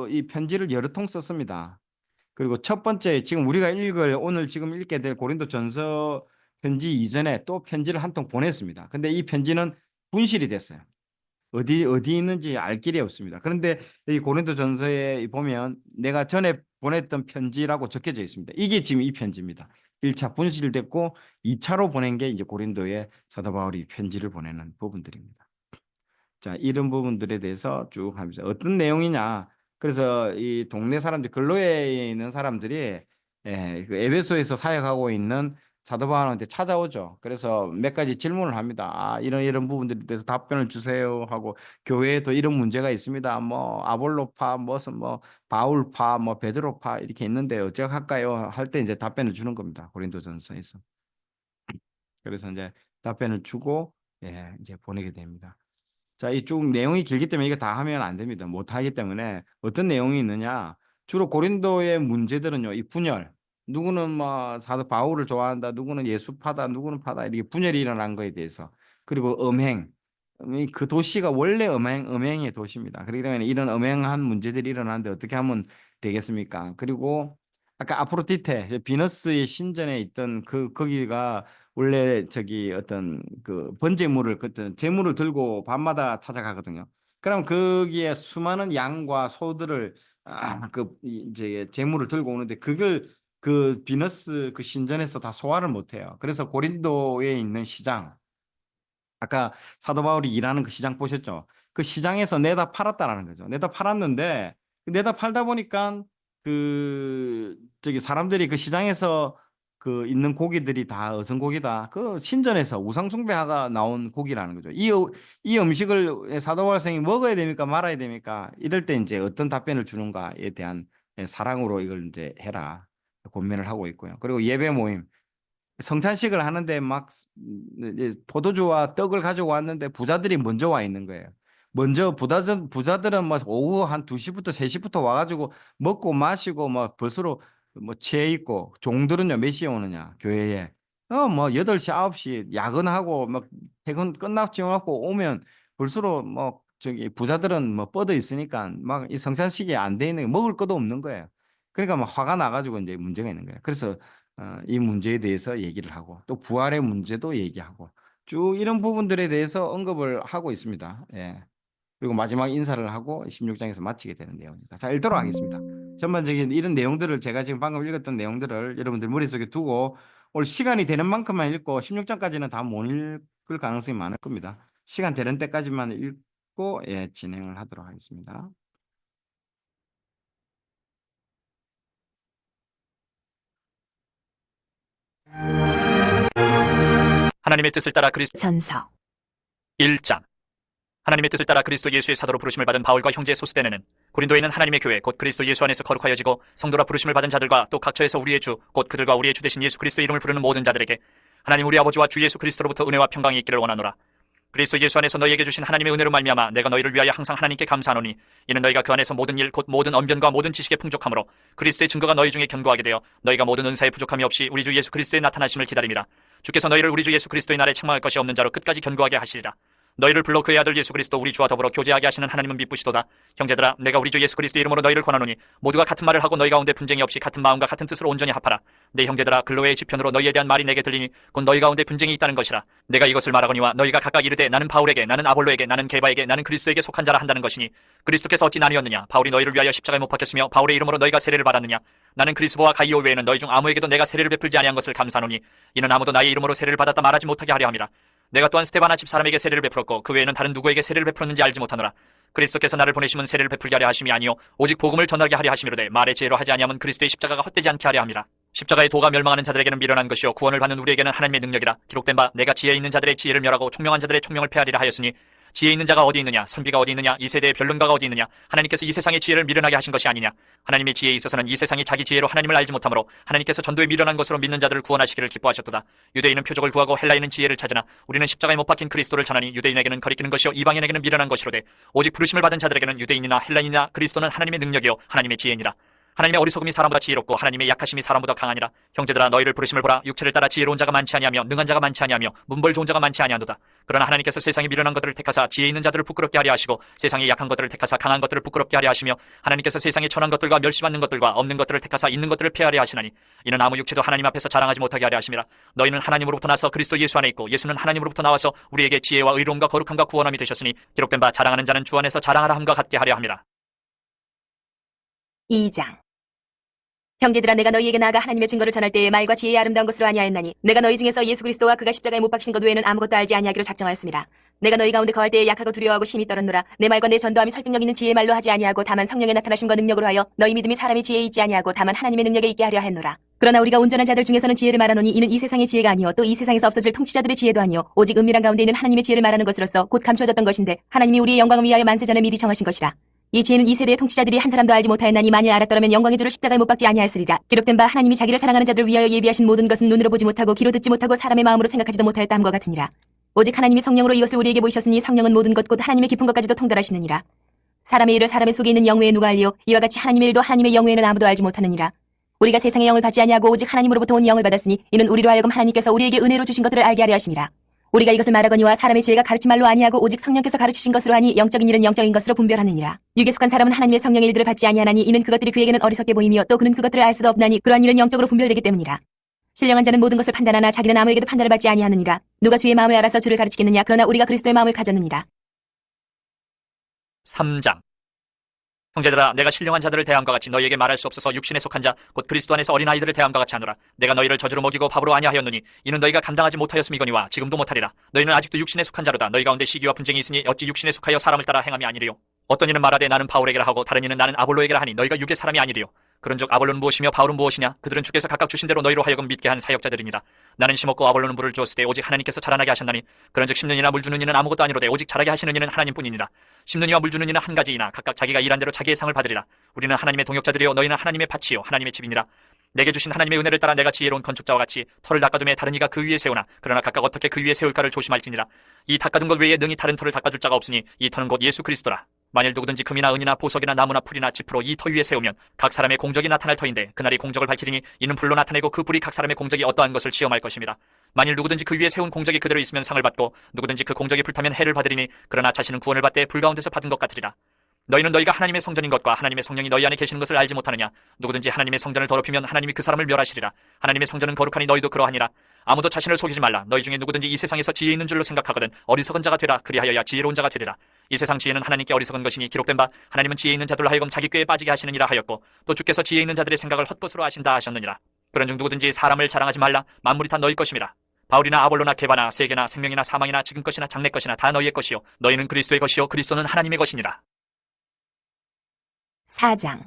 이 편지를 여러 통 썼습니다. 그리고 첫 번째 지금 우리가 오늘 지금 읽게 될 고린도 전서 편지 이전에 또 편지를 한 통 보냈습니다. 근데 이 편지는 분실이 됐어요. 어디 있는지 알 길이 없습니다. 그런데 이 고린도 전서에 보면 내가 전에 보냈던 편지라고 적혀져 있습니다. 이게 지금 이 편지입니다. 1차 분실됐고 2차로 보낸 게 이제 고린도에 사도 바울이 편지를 보내는 부분들입니다. 자, 이런 부분들에 대해서 쭉 하면서 어떤 내용이냐. 그래서 이 동네 사람들, 근로에 있는 사람들이 그 에베소에서 사역하고 있는 사도 바울한테 찾아오죠. 그래서 몇 가지 질문을 합니다. 아, 이런 부분들에 대해서 답변을 주세요 하고 교회에도 이런 문제가 있습니다. 뭐 아볼로파, 무슨 뭐 바울파, 뭐 베드로파 이렇게 있는데 어쩌할까요? 할 때 이제 답변을 주는 겁니다. 고린도전서에서. 그래서 이제 답변을 주고 이제 보내게 됩니다. 자, 이쪽 내용이 길기 때문에 이거 다 하면 안 됩니다. 못 하기 때문에 어떤 내용이 있느냐? 주로 고린도의 문제들은요, 이 분열. 누구는 뭐 사도 바울을 좋아한다, 누구는 예수파다, 누구는 파다 이렇게 분열이 일어난 거에 대해서. 그리고 음행. 그 도시가 원래 음행의 도시입니다. 그렇기 때문에 이런 음행한 문제들이 일어나는데 어떻게 하면 되겠습니까? 그리고 아까 아프로디테, 비너스의 신전에 있던 거기가 원래 저기 어떤 그 번제물을 그때 제물을 들고 밤마다 찾아가거든요. 그럼 거기에 수많은 양과 소들을 이제 제물을 들고 오는데 그걸 그 비너스 그 신전에서 다 소화를 못해요. 그래서 고린도에 있는 시장 아까 사도 바울이 일하는 그 시장 보셨죠? 그 시장에서 내다 팔았다라는 거죠. 내다 팔았는데 내다 팔다 보니까 그 저기 사람들이 그 시장에서 그 있는 고기들이 다 어선 고기다. 그 신전에서 우상 숭배하가 나온 고기라는 거죠. 이 음식을 사도 바울생이 먹어야 됩니까? 말아야 됩니까? 이럴 때 이제 어떤 답변을 주는가에 대한 사랑으로 이걸 이제 해라. 권면을 하고 있고요. 그리고 예배 모임. 성찬식을 하는데 막 이제 포도주와 떡을 가지고 왔는데 부자들이 먼저 와 있는 거예요. 먼저 부자들은 뭐 오후 한 2시부터 3시부터 와가지고 먹고 마시고 뭐 벌써로 뭐 취해 있고 종들은요 몇 시에 오느냐 교회에 뭐 8시 9시 야근하고 막 퇴근 끝나고 갖고 오면 벌써로 뭐 저기 부자들은 뭐 뻗어 있으니까 막 이 성찬식이 안 돼 있는 먹을 것도 없는 거예요. 그러니까 막 화가 나가지고 이제 문제가 있는 거예요. 그래서 이 문제에 대해서 얘기를 하고 또 부활의 문제도 얘기하고 쭉 이런 부분들에 대해서 언급을 하고 있습니다. 예. 그리고 마지막 인사를 하고 16장에서 마치게 되는 내용입니다. 자, 읽도록 하겠습니다. 전반적인 이런 내용들을 제가 지금 방금 읽었던 내용들을 여러분들 머릿속에 두고 오늘 시간이 되는 만큼만 읽고 16장까지는 다 못 읽을 가능성이 많을 겁니다. 시간 되는 때까지만 읽고 진행을 하도록 하겠습니다. 하나님의 뜻을 따라 그리스도 전서 1장. 하나님의 뜻을 따라 그리스도 예수의 사도로 부르심을 받은 바울과 형제 소스데네는 고린도에 있는 하나님의 교회 곧 그리스도 예수 안에서 거룩하여지고 성도라 부르심을 받은 자들과 또 각처에서 우리의 주 곧 그들과 우리의 주 되신 예수 그리스도 이름을 부르는 모든 자들에게 하나님 우리 아버지와 주 예수 그리스도로부터 은혜와 평강이 있기를 원하노라. 그리스도 예수 안에서 너희에게 주신 하나님의 은혜로 말미암아 내가 너희를 위하여 항상 하나님께 감사하노니 이는 너희가 그 안에서 모든 일 곧 모든 언변과 모든 지식에 풍족함으로 그리스도의 증거가 너희 중에 견고하게 되어 너희가 모든 은사에 부족함이 없이 우리 주 예수 그리스도의 나타나심을 기다림이라. 주께서 너희를 우리 주 예수 그리스도의 날에 책망할 것이 없는 자로 끝까지 견고하게 하시리라. 너희를 불러 그의 아들 예수 그리스도 우리 주와 더불어 교제하게 하시는 하나님은 미쁘시도다. 형제들아 내가 우리 주 예수 그리스도 이름으로 너희를 권하노니 모두가 같은 말을 하고 너희 가운데 분쟁이 없이 같은 마음과 같은 뜻으로 온전히 합하라. 내 형제들아 근로의 지편으로 너희에 대한 말이 내게 들리니 곧 너희 가운데 분쟁이 있다는 것이라. 내가 이것을 말하거니와 너희가 각각 이르되 나는 바울에게 나는 아볼로에게 나는 게바에게 나는 그리스도에게 속한 자라 한다는 것이니 그리스도께서 어찌 나뉘었느냐. 바울이 너희를 위하여 십자가에 못 박혔으며 바울의 이름으로 너희가 세례를 받았느냐. 나는 그리스도와 가이오 외에는 너희 중 아무에게도 내가 세례를 베풀지 아니한 것을 감사하노니 이는 아무도 나의 이름으로 세례를 받았다 말하지 못하게 하려 함이라. 내가 또한 스테바나 집사람에게 세례를 베풀었고 그 외에는 다른 누구에게 세례를 베풀었는지 알지 못하노라. 그리스도께서 나를 보내심은 세례를 베풀게 하려 하심이 아니요 오직 복음을 전하게 하려 하심이로되 말의 지혜로 하지 아니하면 그리스도의 십자가가 헛되지 않게 하려 함이라. 십자가의 도가 멸망하는 자들에게는 미련한 것이요 구원을 받는 우리에게는 하나님의 능력이라. 기록된 바 내가 지혜 있는 자들의 지혜를 멸하고 총명한 자들의 총명을 폐하리라 하였으니 지혜 있는 자가 어디 있느냐 선비가 어디 있느냐 이 세대의 변론가가 어디 있느냐. 하나님께서 이 세상의 지혜를 미련하게 하신 것이 아니냐. 하나님의 지혜에 있어서는 이 세상이 자기 지혜로 하나님을 알지 못하므로 하나님께서 전도에 미련한 것으로 믿는 자들을 구원하시기를 기뻐하셨도다. 유대인은 표적을 구하고 헬라인은 지혜를 찾으나 우리는 십자가에 못 박힌 그리스도를 전하니 유대인에게는 거리끼는 것이요 이방인에게는 미련한 것이로되 오직 부르심을 받은 자들에게는 유대인이나 헬라인이나 그리스도는 하나님의 능력이요 하나님의 지혜니라. 하나님의 어리석음이 사람보다 지혜롭고 하나님의 약하심이 사람보다 강하니라. 형제들아 너희를 부르심을 보라. 육체를 따라 지혜로운 자가 많지 아니하며 능한 자가 많지 아니하며 문벌 좋은 자가 많지 아니하도다. 그러나 하나님께서 세상에 미련한 것들을 택하사 지혜 있는 자들을 부끄럽게 하려 하시고 세상에 약한 것들을 택하사 강한 것들을 부끄럽게 하려 하시며 하나님께서 세상에 천한 것들과 멸시받는 것들과 없는 것들을 택하사 있는 것들을 폐하려 하시나니 이는 아무 육체도 하나님 앞에서 자랑하지 못하게 하려 하심이라. 너희는 하나님으로부터 나서 그리스도 예수 안에 있고 예수는 하나님으로부터 나와서 우리에게 지혜와 의로움과 거룩함과 구원함이 되셨으니 기록된 바 자랑하는 자는 주 안에서 자랑하라 함과 같게 하려 함이라. 2장. 형제들아 내가 너희에게 나아가 하나님의 증거를 전할 때에 말과 지혜의 아름다운 것으로 아니하였나니 내가 너희 중에서 예수 그리스도와 그가 십자가에 못 박히신 것 외에는 아무것도 알지 아니하기로 작정하였습니다. 내가 너희 가운데 거할 때에 약하고 두려워하고 심히 떨었노라. 내 말과 내 전도함이 설득력 있는 지혜의 말로 하지 아니하고 다만 성령의 나타나심과 능력으로 하여 너희 믿음이 사람의 지혜에 있지 아니하고 다만 하나님의 능력에 있게 하려 했노라. 그러나 우리가 온전한 자들 중에서는 지혜를 말하노니 이는 이 세상의 지혜가 아니요 또 이 세상에서 없어질 통치자들의 지혜도 아니요 오직 은밀한 가운데 있는 하나님의 지혜를 말하는 것으로서 곧 감추어졌던 것인데 하나님이 우리의 영광을 위하여 만세 전에 미리 정하신 것이라. 이 지혜는 이 세대의 통치자들이 한 사람도 알지 못하였나니 만일 알았더라면 영광의 주를 십자가에 못 박지 아니하였으리라. 기록된 바 하나님이 자기를 사랑하는 자들을 위하여 예비하신 모든 것은 눈으로 보지 못하고 귀로 듣지 못하고 사람의 마음으로 생각하지도 못하였다 함과 같으니라. 오직 하나님이 성령으로 이것을 우리에게 보이셨으니 성령은 모든 것 곧 하나님의 깊은 것까지도 통달하시느니라. 사람의 일을 사람의 속에 있는 영 외에 누가 알리요 이와 같이 하나님의 일도 하나님의 영 외에는 아무도 알지 못하느니라. 우리가 세상의 영을 받지 아니하고 오직 하나님으로부터 온 영을 받았으니 이는 우리로 하여금 하나님께서 우리에게 은혜로 주신 것들을 알게 하려 하심이라. 우리가 이것을 말하거니와 사람의 지혜가 가르친 말로 아니하고 오직 성령께서 가르치신 것으로 하니 영적인 일은 영적인 것으로 분별하느니라. 육에 속한 사람은 하나님의 성령의 일들을 받지 아니하나니 이는 그것들이 그에게는 어리석게 보이며 또 그는 그것들을 알 수도 없나니 그러한 일은 영적으로 분별되기 때문이라. 신령한 자는 모든 것을 판단하나 자기는 아무에게도 판단을 받지 아니하느니라. 누가 주의 마음을 알아서 주를 가르치겠느냐. 그러나 우리가 그리스도의 마음을 가졌느니라. 3장. 형제들아 내가 신령한 자들을 대함과 같이 너희에게 말할 수 없어서 육신에 속한 자 곧 그리스도 안에서 어린 아이들을 대함과 같이 하노라. 내가 너희를 저주로 먹이고 밥으로 아니하였느니 이는 너희가 감당하지 못하였음이거니와 지금도 못하리라. 너희는 아직도 육신에 속한 자로다. 너희 가운데 시기와 분쟁이 있으니 어찌 육신에 속하여 사람을 따라 행함이 아니리요. 어떤 이는 말하되 나는 바울에게라 하고 다른 이는 나는 아볼로에게라 하니 너희가 육의 사람이 아니리요. 그런즉 아볼로는 무엇이며 바울은 무엇이냐. 그들은 주께서 각각 주신 대로 너희로 하여금 믿게 한 사역자들이니라. 나는 심었고 아볼로는 물을 주었을 때 오직 하나님께서 자라나게 하셨나니 그런즉 심는 이나 물 주는 이는 아무것도 아니로되 오직 자라게 하시는 이는 하나님뿐이니라. 심는 이와 물 주는 이는 한 가지이나 각각 자기가 일한 대로 자기의 상을 받으리라. 우리는 하나님의 동역자들이요 너희는 하나님의 밭이요 하나님의 집이니라. 내게 주신 하나님의 은혜를 따라 내가 지혜로운 건축자와 같이 터를 닦아둠에 다른 이가 그 위에 세우나 그러나 각각 어떻게 그 위에 세울까를 조심할지니라. 이 닦아둔 것 외에 능히 다른 터를 닦아줄 자가 없으니 이 터는 곧 예수 그리스도라. 만일 누구든지 금이나 은이나 보석이나 나무나 풀이나 짚으로 이 터 위에 세우면 각 사람의 공적이 나타날 터인데 그날이 공적을 밝히리니 이는 불로 나타내고 그 불이 각 사람의 공적이 어떠한 것을 시험할 것임이라. 만일 누구든지 그 위에 세운 공적이 그대로 있으면 상을 받고 누구든지 그 공적이 불타면 해를 받으리니 그러나 자신은 구원을 받되 불 가운데서 받은 것 같으리라. 너희는 너희가 하나님의 성전인 것과 하나님의 성령이 너희 안에 계시는 것을 알지 못하느냐. 누구든지 하나님의 성전을 더럽히면 하나님이 그 사람을 멸하시리라. 하나님의 성전은 거룩하니 너희도 그러하니라. 아무도 자신을 속이지 말라. 너희 중에 누구든지 이 세상에서 지혜 있는 줄로 생각하거든 어리석은 자가 되라. 그리하여야 지혜로운 자가 되리라. 이 세상 지혜는 하나님께 어리석은 것이니 기록된 바 하나님은 지혜 있는 자들로 하여금 자기 꾀에 빠지게 하시느니라 하였고 또 주께서 지혜 있는 자들의 생각을 헛것으로 하신다 하셨느니라. 그런즉 누구든지 사람을 자랑하지 말라. 만물이 다 너희 것임이라. 바울이나 아볼로나 게바나 세계나 생명이나 사망이나 지금 것이나 장래 것이나 다 너희의 것이요 너희는 그리스도의 것이요 그리스도는 하나님의 것이니라. 4장.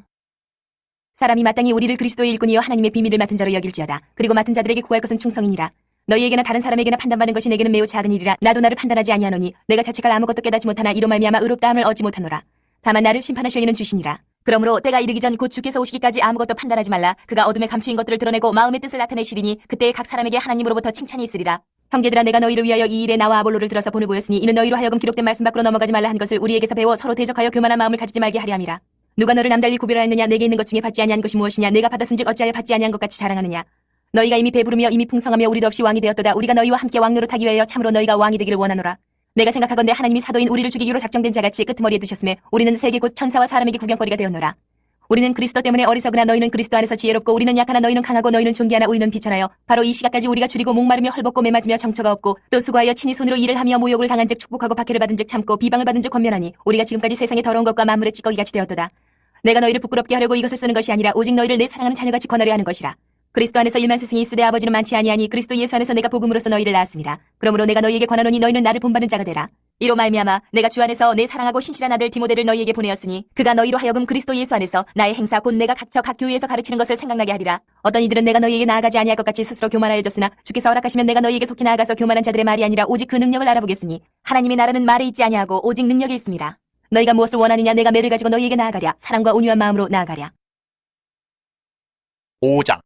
사람이 마땅히 우리를 그리스도의 일꾼이여 하나님의 비밀을 맡은 자로 여길지어다. 그리고 맡은 자들에게 구할 것은 충성이니라. 너희에게나 다른 사람에게나 판단받는 것이 내게는 매우 작은 일이라. 나도 나를 판단하지 아니하노니 내가 자책할 아무것도 깨닫지 못하나 이로 말미암아 의롭다함을 얻지 못하노라. 다만 나를 심판하실 이는 주시니라. 그러므로 때가 이르기 전 곧 주께서 오시기까지 아무것도 판단하지 말라. 그가 어둠에 감추인 것들을 드러내고 마음의 뜻을 나타내시리니 그때에 각 사람에게 하나님으로부터 칭찬이 있으리라. 형제들아 내가 너희를 위하여 이 일에 나와 아볼로를 들어서 본을 보였으니 이는 너희로 하여금 기록된 말씀 밖으로 넘어가지 말라 한 것을 우리에게서 배워 서로 대적하여 교만한 마음을 가지지 말게 하려 함이라. 누가 너를 남달리 구별하였느냐. 내게 있는 것 중에 받지 아니한 것이 무엇이냐. 내가 받았은즉 어찌하여 받지 아니한 것 같이 자랑하느냐. 너희가 이미 배부르며 이미 풍성하며 우리도 없이 왕이 되었도다. 우리가 너희와 함께 왕노릇하기 위하여 참으로 너희가 왕이 되기를 원하노라. 내가 생각하건대 하나님이 사도인 우리를 죽이기로 작정된 자같이 끄트머리에 두셨음에 우리는 세계 곧 천사와 사람에게 구경거리가 되었노라. 우리는 그리스도 때문에 어리석으나 너희는 그리스도 안에서 지혜롭고 우리는 약하나 너희는 강하고 너희는 존귀하나 우리는 비천하여 바로 이 시각까지 우리가 줄이고 목마르며 헐벗고 매맞으며 정처가 없고 또 수고하여 친히 손으로 일을 하며 모욕을 당한즉 축복하고 박해를 받은즉 참고 비방을 받은즉 권면하니 우리가 지금까지 세상의 더러운 것과 만물의 찌꺼기같이 되었도다. 내가 너희를 부끄럽게 하려고 이것을 쓰는 것이 아니라 오직 너희를 내 사랑하는 자녀같이 권하려 하는 것이라. 그리스도 안에서 일만 스승이 있으되 아버지는 많지 아니하니 그리스도 예수 안에서 내가 복음으로써 너희를 낳았습니다. 그러므로 내가 너희에게 권하노니 너희는 나를 본받는 자가 되라. 이로 말미암아 내가 주 안에서 내 사랑하고 신실한 아들 디모데를 너희에게 보내었으니 그가 너희로 하여금 그리스도 예수 안에서 나의 행사 곧 내가 각처 각 교회에서 가르치는 것을 생각나게 하리라. 어떤 이들은 내가 너희에게 나아가지 아니할 것 같이 스스로 교만하여졌으나 주께서 허락하시면 내가 너희에게 속히 나아가서 교만한 자들의 말이 아니라 오직 그 능력을 알아보겠으니 하나님의 나라는 말에 있지 아니하고 오직 능력에 있습니다. 너희가 무엇을 원하느냐. 내가 매를 가지고 너희에게 나아가랴. 사랑과 온유한 마음으로 나아가랴. 5장.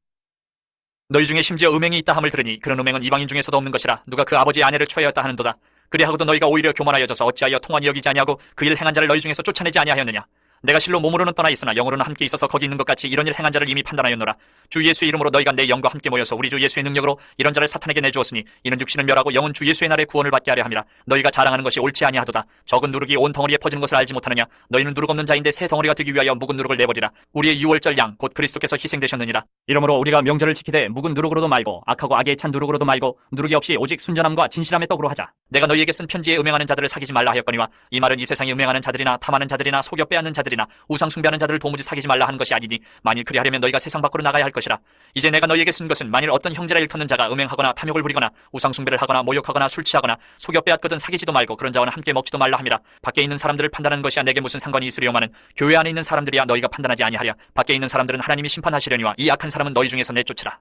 너희 중에 심지어 음행이 있다 함을 들으니 그런 음행은 이방인 중에서도 없는 것이라. 누가 그 아버지의 아내를 취하였다 하는도다. 그리하고도 너희가 오히려 교만하여져서 어찌하여 통한이 여기지 아니하고 그 일 행한 자를 너희 중에서 쫓아내지 아니하였느냐. 내가 실로 몸으로는 떠나 있으나 영으로는 함께 있어서 거기 있는 것 같이 이런 일 행한 자를 이미 판단하였노라. 주 예수의 이름으로 너희가 내 영과 함께 모여서 우리 주 예수의 능력으로 이런 자를 사탄에게 내주었으니 이는 육신을 멸하고 영은 주 예수의 날에 구원을 받게 하려 함이라. 너희가 자랑하는 것이 옳지 아니하도다. 적은 누룩이 온 덩어리에 퍼지는 것을 알지 못하느냐. 너희는 누룩 없는 자인데 새 덩어리가 되기 위하여 묵은 누룩을 내버리라. 우리의 유월절 양 곧 그리스도께서 희생되셨느니라. 이러므로 우리가 명절을 지키되 묵은 누룩으로도 말고 악하고 악에 찬 누룩으로도 말고 누룩이 없이 오직 순전함과 진실함의 떡으로 하자. 내가 너희에게 쓴 편지에 음행하는 자들을 사귀지 말라 하였거니와 이 말은 이 세상에 음행하는 자들이나 탐하는 자들이나 속여 빼앗는 자들이나 우상 숭배하는 자들을 도무지 사귀지 말라 하는 것이 아니니 만일 그리하려면 너희가 세상 밖으로 나가야 할 것이라. 이제 내가 너희에게 쓴 것은 만일 어떤 형제라 일컫는 자가 음행하거나 탐욕을 부리거나 우상 숭배를 하거나 모욕하거나 술 취하거나 속여 빼앗거든 사귀지도 말고 그런 자와는 함께 먹지도 말라 함이라. 밖에 있는 사람들을 판단하는 것이야 내게 무슨 상관이 있으리요마는 교회 안에 있는 사람들이야 너희가 판단하지 아니하랴. 밖에 있는 사람들은 하나님이 심판하시려니와 이 악한 사람은 너희 중에서 내쫓으라.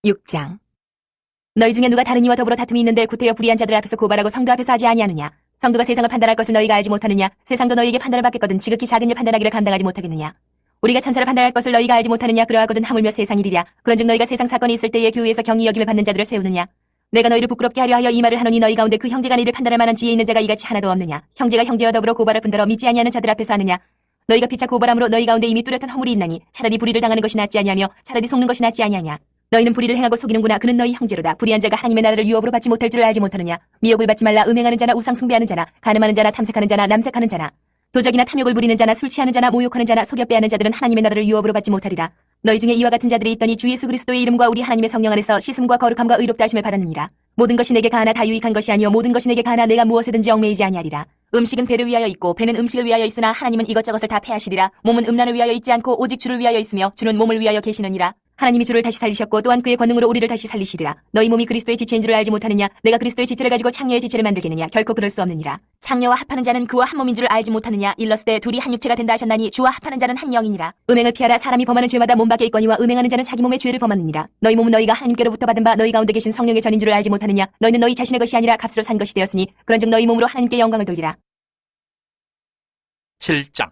6장. 너희 중에 누가 다른 이와 더불어 다툼이 있는데 구태여 불의한 자들 앞에서 고발하고 성도 앞에서 하지 아니하느냐. 성도가 세상을 판단할 것을 너희가 알지 못하느냐. 세상도 너희에게 판단을 받겠거든 지극히 작은 일 판단하기를 감당하지 못하겠느냐. 우리가 천사를 판단할 것을 너희가 알지 못하느냐. 그러하거든 하물며 세상 일이랴. 그런즉 너희가 세상 사건이 있을 때에 교회에서 경히 여김을 받는 자들을 세우느냐. 내가 너희를 부끄럽게 하려 하여 이 말을 하노니 너희 가운데 그 형제간 이를 판단할 만한 지혜 있는 자가 이같이 하나도 없느냐. 형제가 형제와 더불어 고발을 분들어 믿지 아니하는 자들 앞에서 하느냐. 너희가 피차 고발함으로 너희 가운데 이미 뚜렷한 허물이 있나니 차라리 불의를 당하는 것이 낫지 아니하며 차라리 속는 것이 낫지 아니하냐. 너희는 불의를 행하고 속이는구나. 그는 너희 형제로다. 불의한 자가 하나님의 나라를 유업으로 받지 못할 줄을 알지 못하느냐. 미혹을 받지 말라. 음행하는 자나 우상 숭배하는 자나 간음하는 자나 탐색하는 자나 남색하는 자나 도적이나 탐욕을 부리는 자나 술 취하는 자나 모욕하는 자나 속여 빼앗는 자들은 하나님의 나라를 유업으로 받지 못하리라. 너희 중에 이와 같은 자들이 있더니 주 예수 그리스도의 이름과 우리 하나님의 성령 안에서 씻음과 거룩함과 의롭다 하심을 받았느니라. 모든 것이 내게 가하나 다 유익한 것이 아니요 모든 것이 내게 가하나 내가 무엇에든지 얽매이지 아니하리라. 음식은 배를 위하여 있고 배는 음식을 위하여 있으나 하나님은 이것저것을 다 패하시리라. 몸은 음란을 위하여 있지 않고 오직 주를 위하여 있으며 주는 몸을 위하여 계시느니라. 하나님이 주를 다시 살리셨고 또한 그의 권능으로 우리를 다시 살리시리라. 너희 몸이 그리스도의 지체인 줄을 알지 못하느냐. 내가 그리스도의 지체를 가지고 창녀의 지체를 만들겠느냐. 결코 그럴 수 없느니라. 창녀와 합하는 자는 그와 한 몸인 줄을 알지 못하느냐. 일렀을 때 둘이 한 육체가 된다 하셨나니 주와 합하는 자는 한 영이니라. 음행을 피하라. 사람이 범하는 죄마다 몸 밖에 있거니와 음행하는 자는 자기 몸의 죄를 범하느니라. 너희 몸은 너희가 하나님께로부터 받은 바 너희 가운데 계신 성령의 전인 줄을 알지 못하느냐. 너희는 너희 자신의 것이 아니라 값으로 산 것이 되었으니 그런즉 너희 몸으로 하나님께 영광을 돌리라. 7장.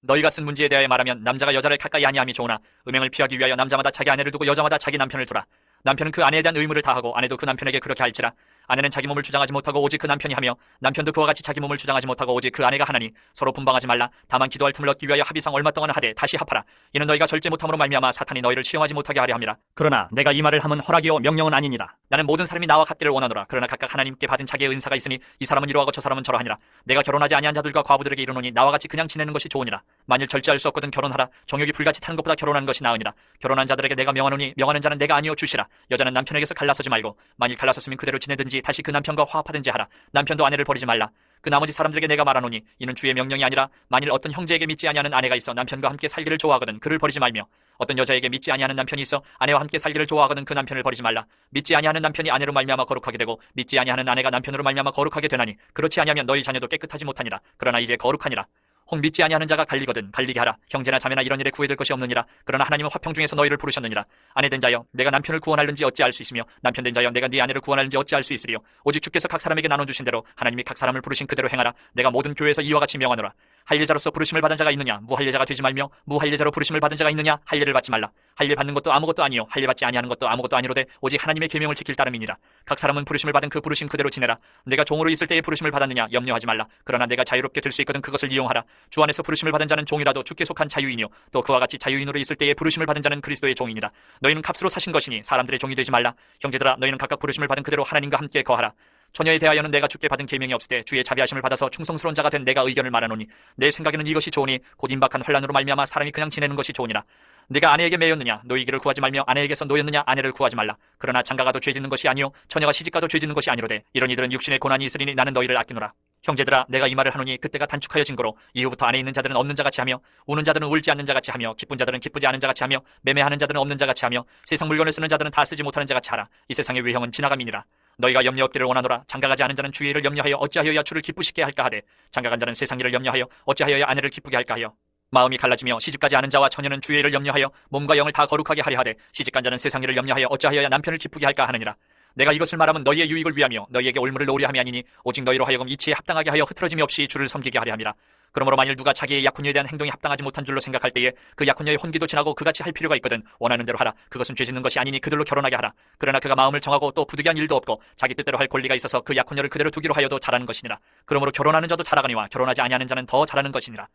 너희가 쓴 문제에 대하여 말하면 남자가 여자를 가까이 아니함이 좋으나 음행을 피하기 위하여 남자마다 자기 아내를 두고 여자마다 자기 남편을 두라. 남편은 그 아내에 대한 의무를 다하고 아내도 그 남편에게 그렇게 할지라. 아내는 자기 몸을 주장하지 못하고 오직 그 남편이 하며 남편도 그와 같이 자기 몸을 주장하지 못하고 오직 그 아내가 하나니 서로 분방하지 말라. 다만 기도할 틈을 얻기 위하여 합의상 얼마 동안 하되 다시 합하라. 이는 너희가 절제 못함으로 말미암아 사탄이 너희를 시험하지 못하게 하려 함이라. 그러나 내가 이 말을 함은 허락이요 명령은 아니니라. 나는 모든 사람이 나와 같기를 원하노라. 그러나 각각 하나님께 받은 자기의 은사가 있으니 이 사람은 이러하고 저 사람은 저러하니라. 내가 결혼하지 아니한 자들과 과부들에게 이르노니 나와 같이 그냥 지내는 것이 좋으니라. 만일 절제할 수 없거든 결혼하라. 정욕이 불같이 타는 것보다 결혼하는 것이 나으니라. 결혼한 자들에게 내가 명하노니 명하는 자는 내가 아니요 주시라. 여자는 남편에게서 갈라서지 말고 만일 갈라섰으면 그대로 지내든지 다시 그 남편과 화합하든지 하라. 남편도 아내를 버리지 말라. 그 나머지 사람들에게 내가 말하노니 이는 주의 명령이 아니라 만일 어떤 형제에게 믿지 아니하는 아내가 있어 남편과 함께 살기를 좋아하거든 그를 버리지 말며 어떤 여자에게 믿지 아니하는 남편이 있어 아내와 함께 살기를 좋아하거든 그 남편을 버리지 말라. 믿지 아니하는 남편이 아내로 말미암아 거룩하게 되고 믿지 아니하는 아내가 남편으로 말미암아 거룩하게 되나니 그렇지 아니하면 너희 자녀도 깨끗하지 못하니라. 그러나 이제 거룩하니라. 혹 믿지 아니하는 자가 갈리거든 갈리게 하라. 형제나 자매나 이런 일에 구애될 것이 없느니라. 그러나 하나님은 화평 중에서 너희를 부르셨느니라. 아내 된 자여 내가 남편을 구원하는지 어찌 알 수 있으며 남편 된 자여 내가 네 아내를 구원하는지 어찌 알 수 있으리요. 오직 주께서 각 사람에게 나눠주신 대로 하나님이 각 사람을 부르신 그대로 행하라. 내가 모든 교회에서 이와 같이 명하노라. 할례자로서 부르심을 받은 자가 있느냐 무할례자가 되지 말며 무할례자로 부르심을 받은 자가 있느냐 할례를 받지 말라. 할례 받는 것도 아무것도 아니요 할례 받지 아니하는 것도 아무것도 아니로되 오직 하나님의 계명을 지킬 따름이니라. 각 사람은 부르심을 받은 그 부르심 그대로 지내라. 내가 종으로 있을 때에 부르심을 받았느냐 염려하지 말라. 그러나 내가 자유롭게 될 수 있거든 그것을 이용하라. 주 안에서 부르심을 받은 자는 종이라도 주께 속한 자유인이요 또 그와 같이 자유인으로 있을 때에 부르심을 받은 자는 그리스도의 종이니라. 너희는 값으로 사신 것이니 사람들의 종이 되지 말라. 형제들아 너희는 각각 부르심을 받은 그대로 하나님과 함께 거하라. 처녀에 대하여는 내가 주께 받은 계명이 없을 때 주의 자비하심을 받아서 충성스러운 자가 된 내가 의견을 말하노니 내 생각에는 이것이 좋으니 곧 임박한 환난으로 말미암아 사람이 그냥 지내는 것이 좋으니라. 네가 아내에게 매였느냐 노이기를 구하지 말며 아내에게서 노였느냐 아내를 구하지 말라. 그러나 장가가도 죄짓는 것이 아니요 처녀가 시집가도 죄짓는 것이 아니로되 이런 이들은 육신의 고난이 있으리니 나는 너희를 아끼노라. 형제들아 내가 이 말을 하노니 그때가 단축하여 진거로 이후부터 안에 있는 자들은 없는 자같이 하며 우는 자들은 울지 않는 자같이 하며 기쁜 자들은 기쁘지 않은 자같이 하며 매매하는 자들은 없는 자같이 하며 세상 물건을 쓰는 자들은 다 쓰지 못하는 자같이 하라. 이 세상의 외형은 지나감이니라. 너희가 염려 없기를 원하노라. 장가가지 않은 자는 주의 일을 염려하여 어찌하여야 주를 기쁘시게 할까 하되 장가간 자는 세상 일을 염려하여 어찌하여야 아내를 기쁘게 할까 하여 마음이 갈라지며 시집가지 않은 자와 처녀는 주의 일을 염려하여 몸과 영을 다 거룩하게 하려 하되 시집간 자는 세상 일을 염려하여 어찌하여야 남편을 기쁘게 할까 하느니라. 내가 이것을 말하면 너희의 유익을 위하며 너희에게 올무를 놓으려 함이 아니니 오직 너희로 하여금 이치에 합당하게 하여 흐트러짐이 없이 주를 섬기게 하려 함이라. 그러므로 만일 누가 자기의 약혼녀에 대한 행동이 합당하지 못한 줄로 생각할 때에 그 약혼녀의 혼기도 지나고 그같이 할 필요가 있거든 원하는 대로 하라. 그것은 죄 짓는 것이 아니니 그들로 결혼하게 하라. 그러나 그가 마음을 정하고 또 부득이한 일도 없고 자기 뜻대로 할 권리가 있어서 그 약혼녀를 그대로 두기로 하여도 잘하는 것이니라. 그러므로 결혼하는 자도 잘하거니와 결혼하지 아니하는 자는 더 잘하는 것이니라.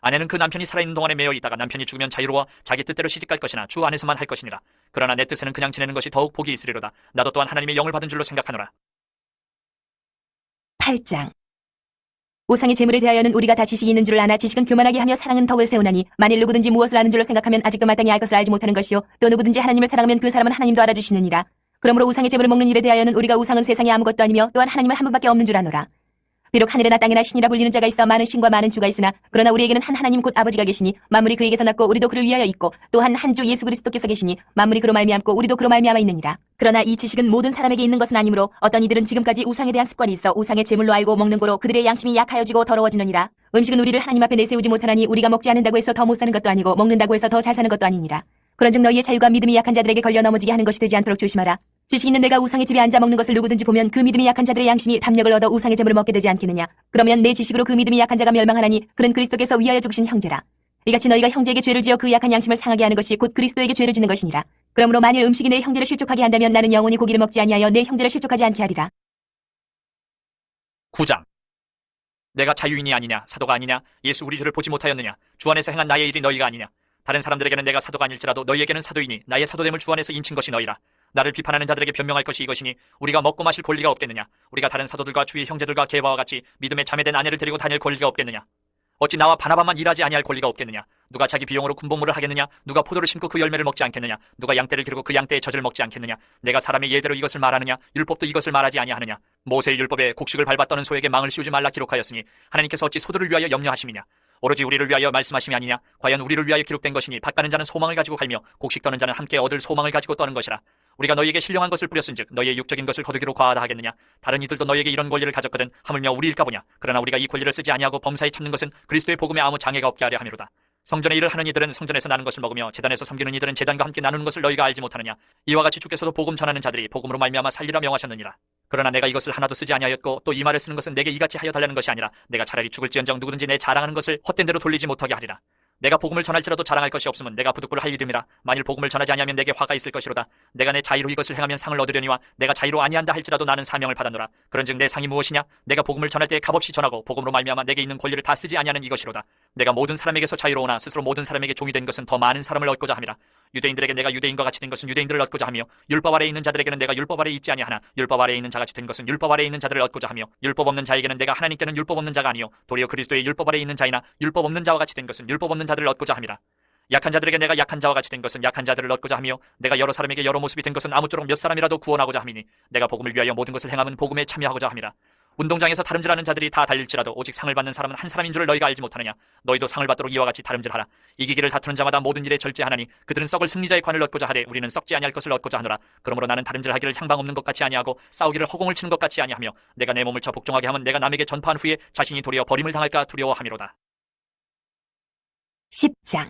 아내는 그 남편이 살아있는 동안에 매여 있다가 남편이 죽으면 자유로워 자기 뜻대로 시집갈 것이나 주 안에서만 할 것이니라. 그러나 내 뜻에는 그냥 지내는 것이 더욱 복이 있으리로다. 나도 또한 하나님의 영을 받은 줄로 생각하노라. 8장. 우상의 재물에 대하여는 우리가 다 지식이 있는 줄 아나 지식은 교만하게 하며 사랑은 덕을 세우나니 만일 누구든지 무엇을 아는 줄로 생각하면 아직도 마땅히 알 것을 알지 못하는 것이요 또 누구든지 하나님을 사랑하면 그 사람은 하나님도 알아주시느니라. 그러므로 우상의 재물을 먹는 일에 대하여는 우리가 우상은 세상에 아무것도 아니며 또한 하나님은 한 분밖에 없는 줄 아노라. 비록 하늘에나 땅에나 신이라 불리는 자가 있어 많은 신과 많은 주가 있으나 그러나 우리에게는 한 하나님 곧 아버지가 계시니 만물이 그에게서 났고 우리도 그를 위하여 있고 또한 한 주 예수 그리스도께서 계시니 만물이 그로 말미암고 우리도 그로 말미암아 있느니라. 그러나 이 지식은 모든 사람에게 있는 것은 아니므로 어떤 이들은 지금까지 우상에 대한 습관이 있어 우상의 제물로 알고 먹는 거로 그들의 양심이 약하여지고 더러워지느니라. 음식은 우리를 하나님 앞에 내세우지 못하나니 우리가 먹지 않는다고 해서 더 못 사는 것도 아니고 먹는다고 해서 더 잘 사는 것도 아니니라. 그런즉 너희의 자유가 믿음이 약한 자들에게 걸려 넘어지게 하는 것이 되지 않도록 조심하라. 지식 있는 내가 우상의 집에 앉아 먹는 것을 누구든지 보면 그 믿음이 약한 자들의 양심이 담력을 얻어 우상의 재물을 먹게 되지 않겠느냐. 그러면 내 지식으로 그 믿음이 약한 자가 멸망하나니 그는 그리스도께서 위하여 죽으신 형제라. 이같이 너희가 형제에게 죄를 지어 그 약한 양심을 상하게 하는 것이 곧 그리스도에게 죄를 짓는 것이니라. 그러므로 만일 음식이 내 형제를 실족하게 한다면 나는 영원히 고기를 먹지 아니하여 내 형제를 실족하지 않게 하리라. 9장. 내가 자유인이 아니냐 사도가 아니냐 예수 우리 주를 보지 못하였느냐 주 안에서 행한 나의 일이 너희가 아니냐. 다른 사람들에게는 내가 사도가 아닐지라도 너희에게는 사도이니 나의 사도됨을 주 안에서 인친 것이 너희라. 나를 비판하는 자들에게 변명할 것이 이것이니 우리가 먹고 마실 권리가 없겠느냐. 우리가 다른 사도들과 주의 형제들과 게바와 같이 믿음에 자매된 아내를 데리고 다닐 권리가 없겠느냐. 어찌 나와 바나바만 일하지 아니할 권리가 없겠느냐. 누가 자기 비용으로 군복무를 하겠느냐. 누가 포도를 심고 그 열매를 먹지 않겠느냐. 누가 양떼를 기르고 그 양떼의 젖을 먹지 않겠느냐. 내가 사람의 예대로 이것을 말하느냐. 율법도 이것을 말하지 아니하느냐. 모세의 율법에 곡식을 밟아 떠는 소에게 망을 씌우지 말라 기록하였으니 하나님께서 어찌 소들을 위하여 염려하심이냐. 오로지 우리를 위하여 말씀하심이 아니냐. 과연 우리를 위하여 기록된 것이니 밭가는 자는 소망을 가지고 갈며 곡식 떠는 자는 함께 얻을 소망을 가지고 떠는 것이라. 우리가 너희에게 신령한 것을 뿌렸은즉 너희의 육적인 것을 거두기로 과하다 하겠느냐. 다른 이들도 너희에게 이런 권리를 가졌거든 하물며 우리일까 보냐. 그러나 우리가 이 권리를 쓰지 아니하고 범사에 참는 것은 그리스도의 복음에 아무 장애가 없게 하려 함이로다. 성전의 일을 하는 이들은 성전에서 나는 것을 먹으며 제단에서 섬기는 이들은 제단과 함께 나누는 것을 너희가 알지 못하느냐. 이와 같이 주께서도 복음 전하는 자들이 복음으로 말미암아 살리라 명하셨느니라. 그러나 내가 이것을 하나도 쓰지 아니하였고 또 이 말을 쓰는 것은 내게 이같이 하여 달라는 것이 아니라 내가 차라리 죽을지언정 누구든지 내 자랑하는 것을 헛된 대로 돌리지 못하게 하리라. 내가 복음을 전할지라도 자랑할 것이 없으면 내가 부득불 할 일임이라. 만일 복음을 전하지 아니하면 내게 화가 있을 것이로다. 내가 내 자의로 이것을 행하면 상을 얻으려니와 내가 자의로 아니한다 할지라도 나는 사명을 받았노라. 그런즉 내 상이 무엇이냐. 내가 복음을 전할 때 값없이 전하고 복음으로 말미암아 내게 있는 권리를 다 쓰지 아니하는 이것이로다. 내가 모든 사람에게서 자유로우나 스스로 모든 사람에게 종이 된 것은 더 많은 사람을 얻고자 함이라. 유대인들에게 내가 유대인과 같이 된 것은 유대인들을 얻고자 하며 율법 아래에 있는 자들에게는 내가 율법 아래에 있지 아니하나 율법 아래에 있는 자같이 된 것은 율법 아래에 있는 자들을 얻고자 하며 율법 없는 자에게는 내가 하나님께는 율법 없는 자가 아니요 도리어 그리스도의 율법 아래에 있는 자이나 율법 없는 자와 같이 된 것은 율법 없는 자들을 얻고자 함이라. 약한 자들에게 내가 약한 자와 같이 된 것은 약한 자들을 얻고자 하며 내가 여러 사람에게 여러 모습이 된 것은 아무쪼록 몇 사람이라도 구원하고자 함이니 내가 복음을 위하여 모든 것을 행함은 복음에 참여하고자 함이라. 운동장에서 다름질하는 자들이 다 달릴지라도 오직 상을 받는 사람은 한 사람인 줄을 너희가 알지 못하느냐. 너희도 상을 받도록 이와 같이 다름질하라. 이기기를 다투는 자마다 모든 일에 절제하나니 그들은 썩을 승리자의 관을 얻고자 하되 우리는 썩지 아니할 것을 얻고자 하노라. 그러므로 나는 다름질하기를 향방 없는 것 같이 아니하고 싸우기를 허공을 치는 것 같이 아니하며 내가 내 몸을 쳐 복종하게 하면 내가 남에게 전파한 후에 자신이 도리어 버림을 당할까 두려워함이로다. 10장.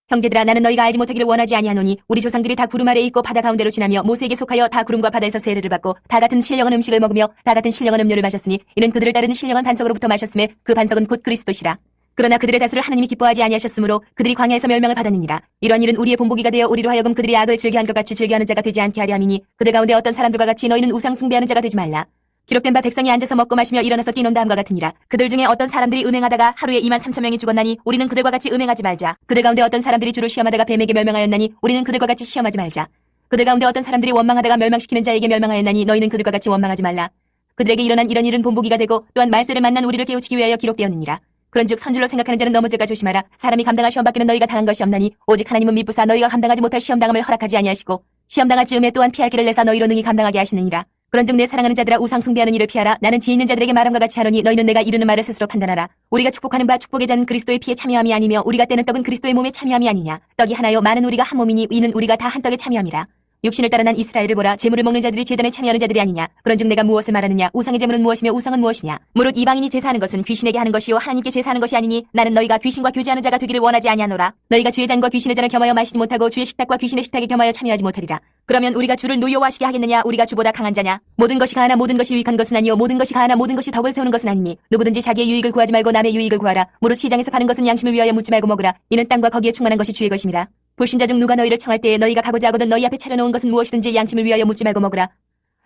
형제들아 나는 너희가 알지 못하기를 원하지 아니하노니 우리 조상들이 다 구름 아래에 있고 바다 가운데로 지나며 모세에게 속하여 다 구름과 바다에서 세례를 받고 다 같은 신령한 음식을 먹으며 다 같은 신령한 음료를 마셨으니 이는 그들을 따르는 신령한 반석으로부터 마셨음에 그 반석은 곧 그리스도시라. 그러나 그들의 다수를 하나님이 기뻐하지 아니하셨으므로 그들이 광야에서 멸망을 받았느니라. 이런 일은 우리의 본보기가 되어 우리로 하여금 그들이 악을 즐겨한 것 같이 즐겨하는 자가 되지 않게 하려 함이니 그들 가운데 어떤 사람들과 같이 너희는 우상 숭배하는 자가 되지 말라. 기록된 바 백성이 앉아서 먹고 마시며 일어나서 뛰논 다음과 같으니라. 그들 중에 어떤 사람들이 음행하다가 하루에 23,000명이 죽었나니 우리는 그들과 같이 음행하지 말자. 그들 가운데 어떤 사람들이 주를 시험하다가 뱀에게 멸망하였나니 우리는 그들과 같이 시험하지 말자. 그들 가운데 어떤 사람들이 원망하다가 멸망시키는 자에게 멸망하였나니 너희는 그들과 같이 원망하지 말라. 그들에게 일어난 이런 일은 본보기가 되고 또한 말세를 만난 우리를 깨우치기 위하여 기록되었느니라. 그런즉 선줄로 생각하는 자는 넘어질까 조심하라. 사람이 감당할 시험 밖에는 너희가 당한 것이 없나니 오직 하나님은 미쁘사 너희가 감당하지 못할 시험당함을 허락하지 아니하시고 시험당할 즈음에 또한 피할 길을 내사 너희로 능히 감당하게 하시느니라. 그런즉 내 사랑하는 자들아 우상 숭배하는 일을 피하라. 나는 지혜 있는 자들에게 말함과 같이 하노니 너희는 내가 이르는 말을 스스로 판단하라. 우리가 축복하는 바 축복의 잔은 그리스도의 피에 참여함이 아니며 우리가 떼는 떡은 그리스도의 몸에 참여함이 아니냐. 떡이 하나요 많은 우리가 한 몸이니 이는 우리가 다 한 떡에 참여함이라. 육신을 따라 난 이스라엘을 보라. 제물을 먹는 자들이 제단에 참여하는 자들이 아니냐. 그런즉 내가 무엇을 말하느냐. 우상의 제물은 무엇이며 우상은 무엇이냐. 무릇 이방인이 제사하는 것은 귀신에게 하는 것이요 하나님께 제사하는 것이 아니니 나는 너희가 귀신과 교제하는 자가 되기를 원하지 아니하노라. 너희가 주의 잔과 귀신의 잔을 겸하여 마시지 못하고 주의 식탁과 귀신의 식탁에 겸하여 참여하지 못하리라. 그러면 우리가 주를 노여워하시게 하겠느냐. 우리가 주보다 강한 자냐. 모든 것이 가하나 모든 것이 유익한 것은 아니요 모든 것이 가하나 모든 것이 덕을 세우는 것은 아니니 누구든지 자기의 유익을 구하지 말고 남의 유익을 구하라. 무릇 시장에서 파는 것은 양심을 위하여 묻지 말고 먹으라. 이는 땅과 거기에 충만한 것이 주의 것임이라. 불신자 중 누가 너희를 청할 때에 너희가 가고자 하거든 너희 앞에 차려놓은 것은 무엇이든지 양심을 위하여 묻지 말고 먹으라.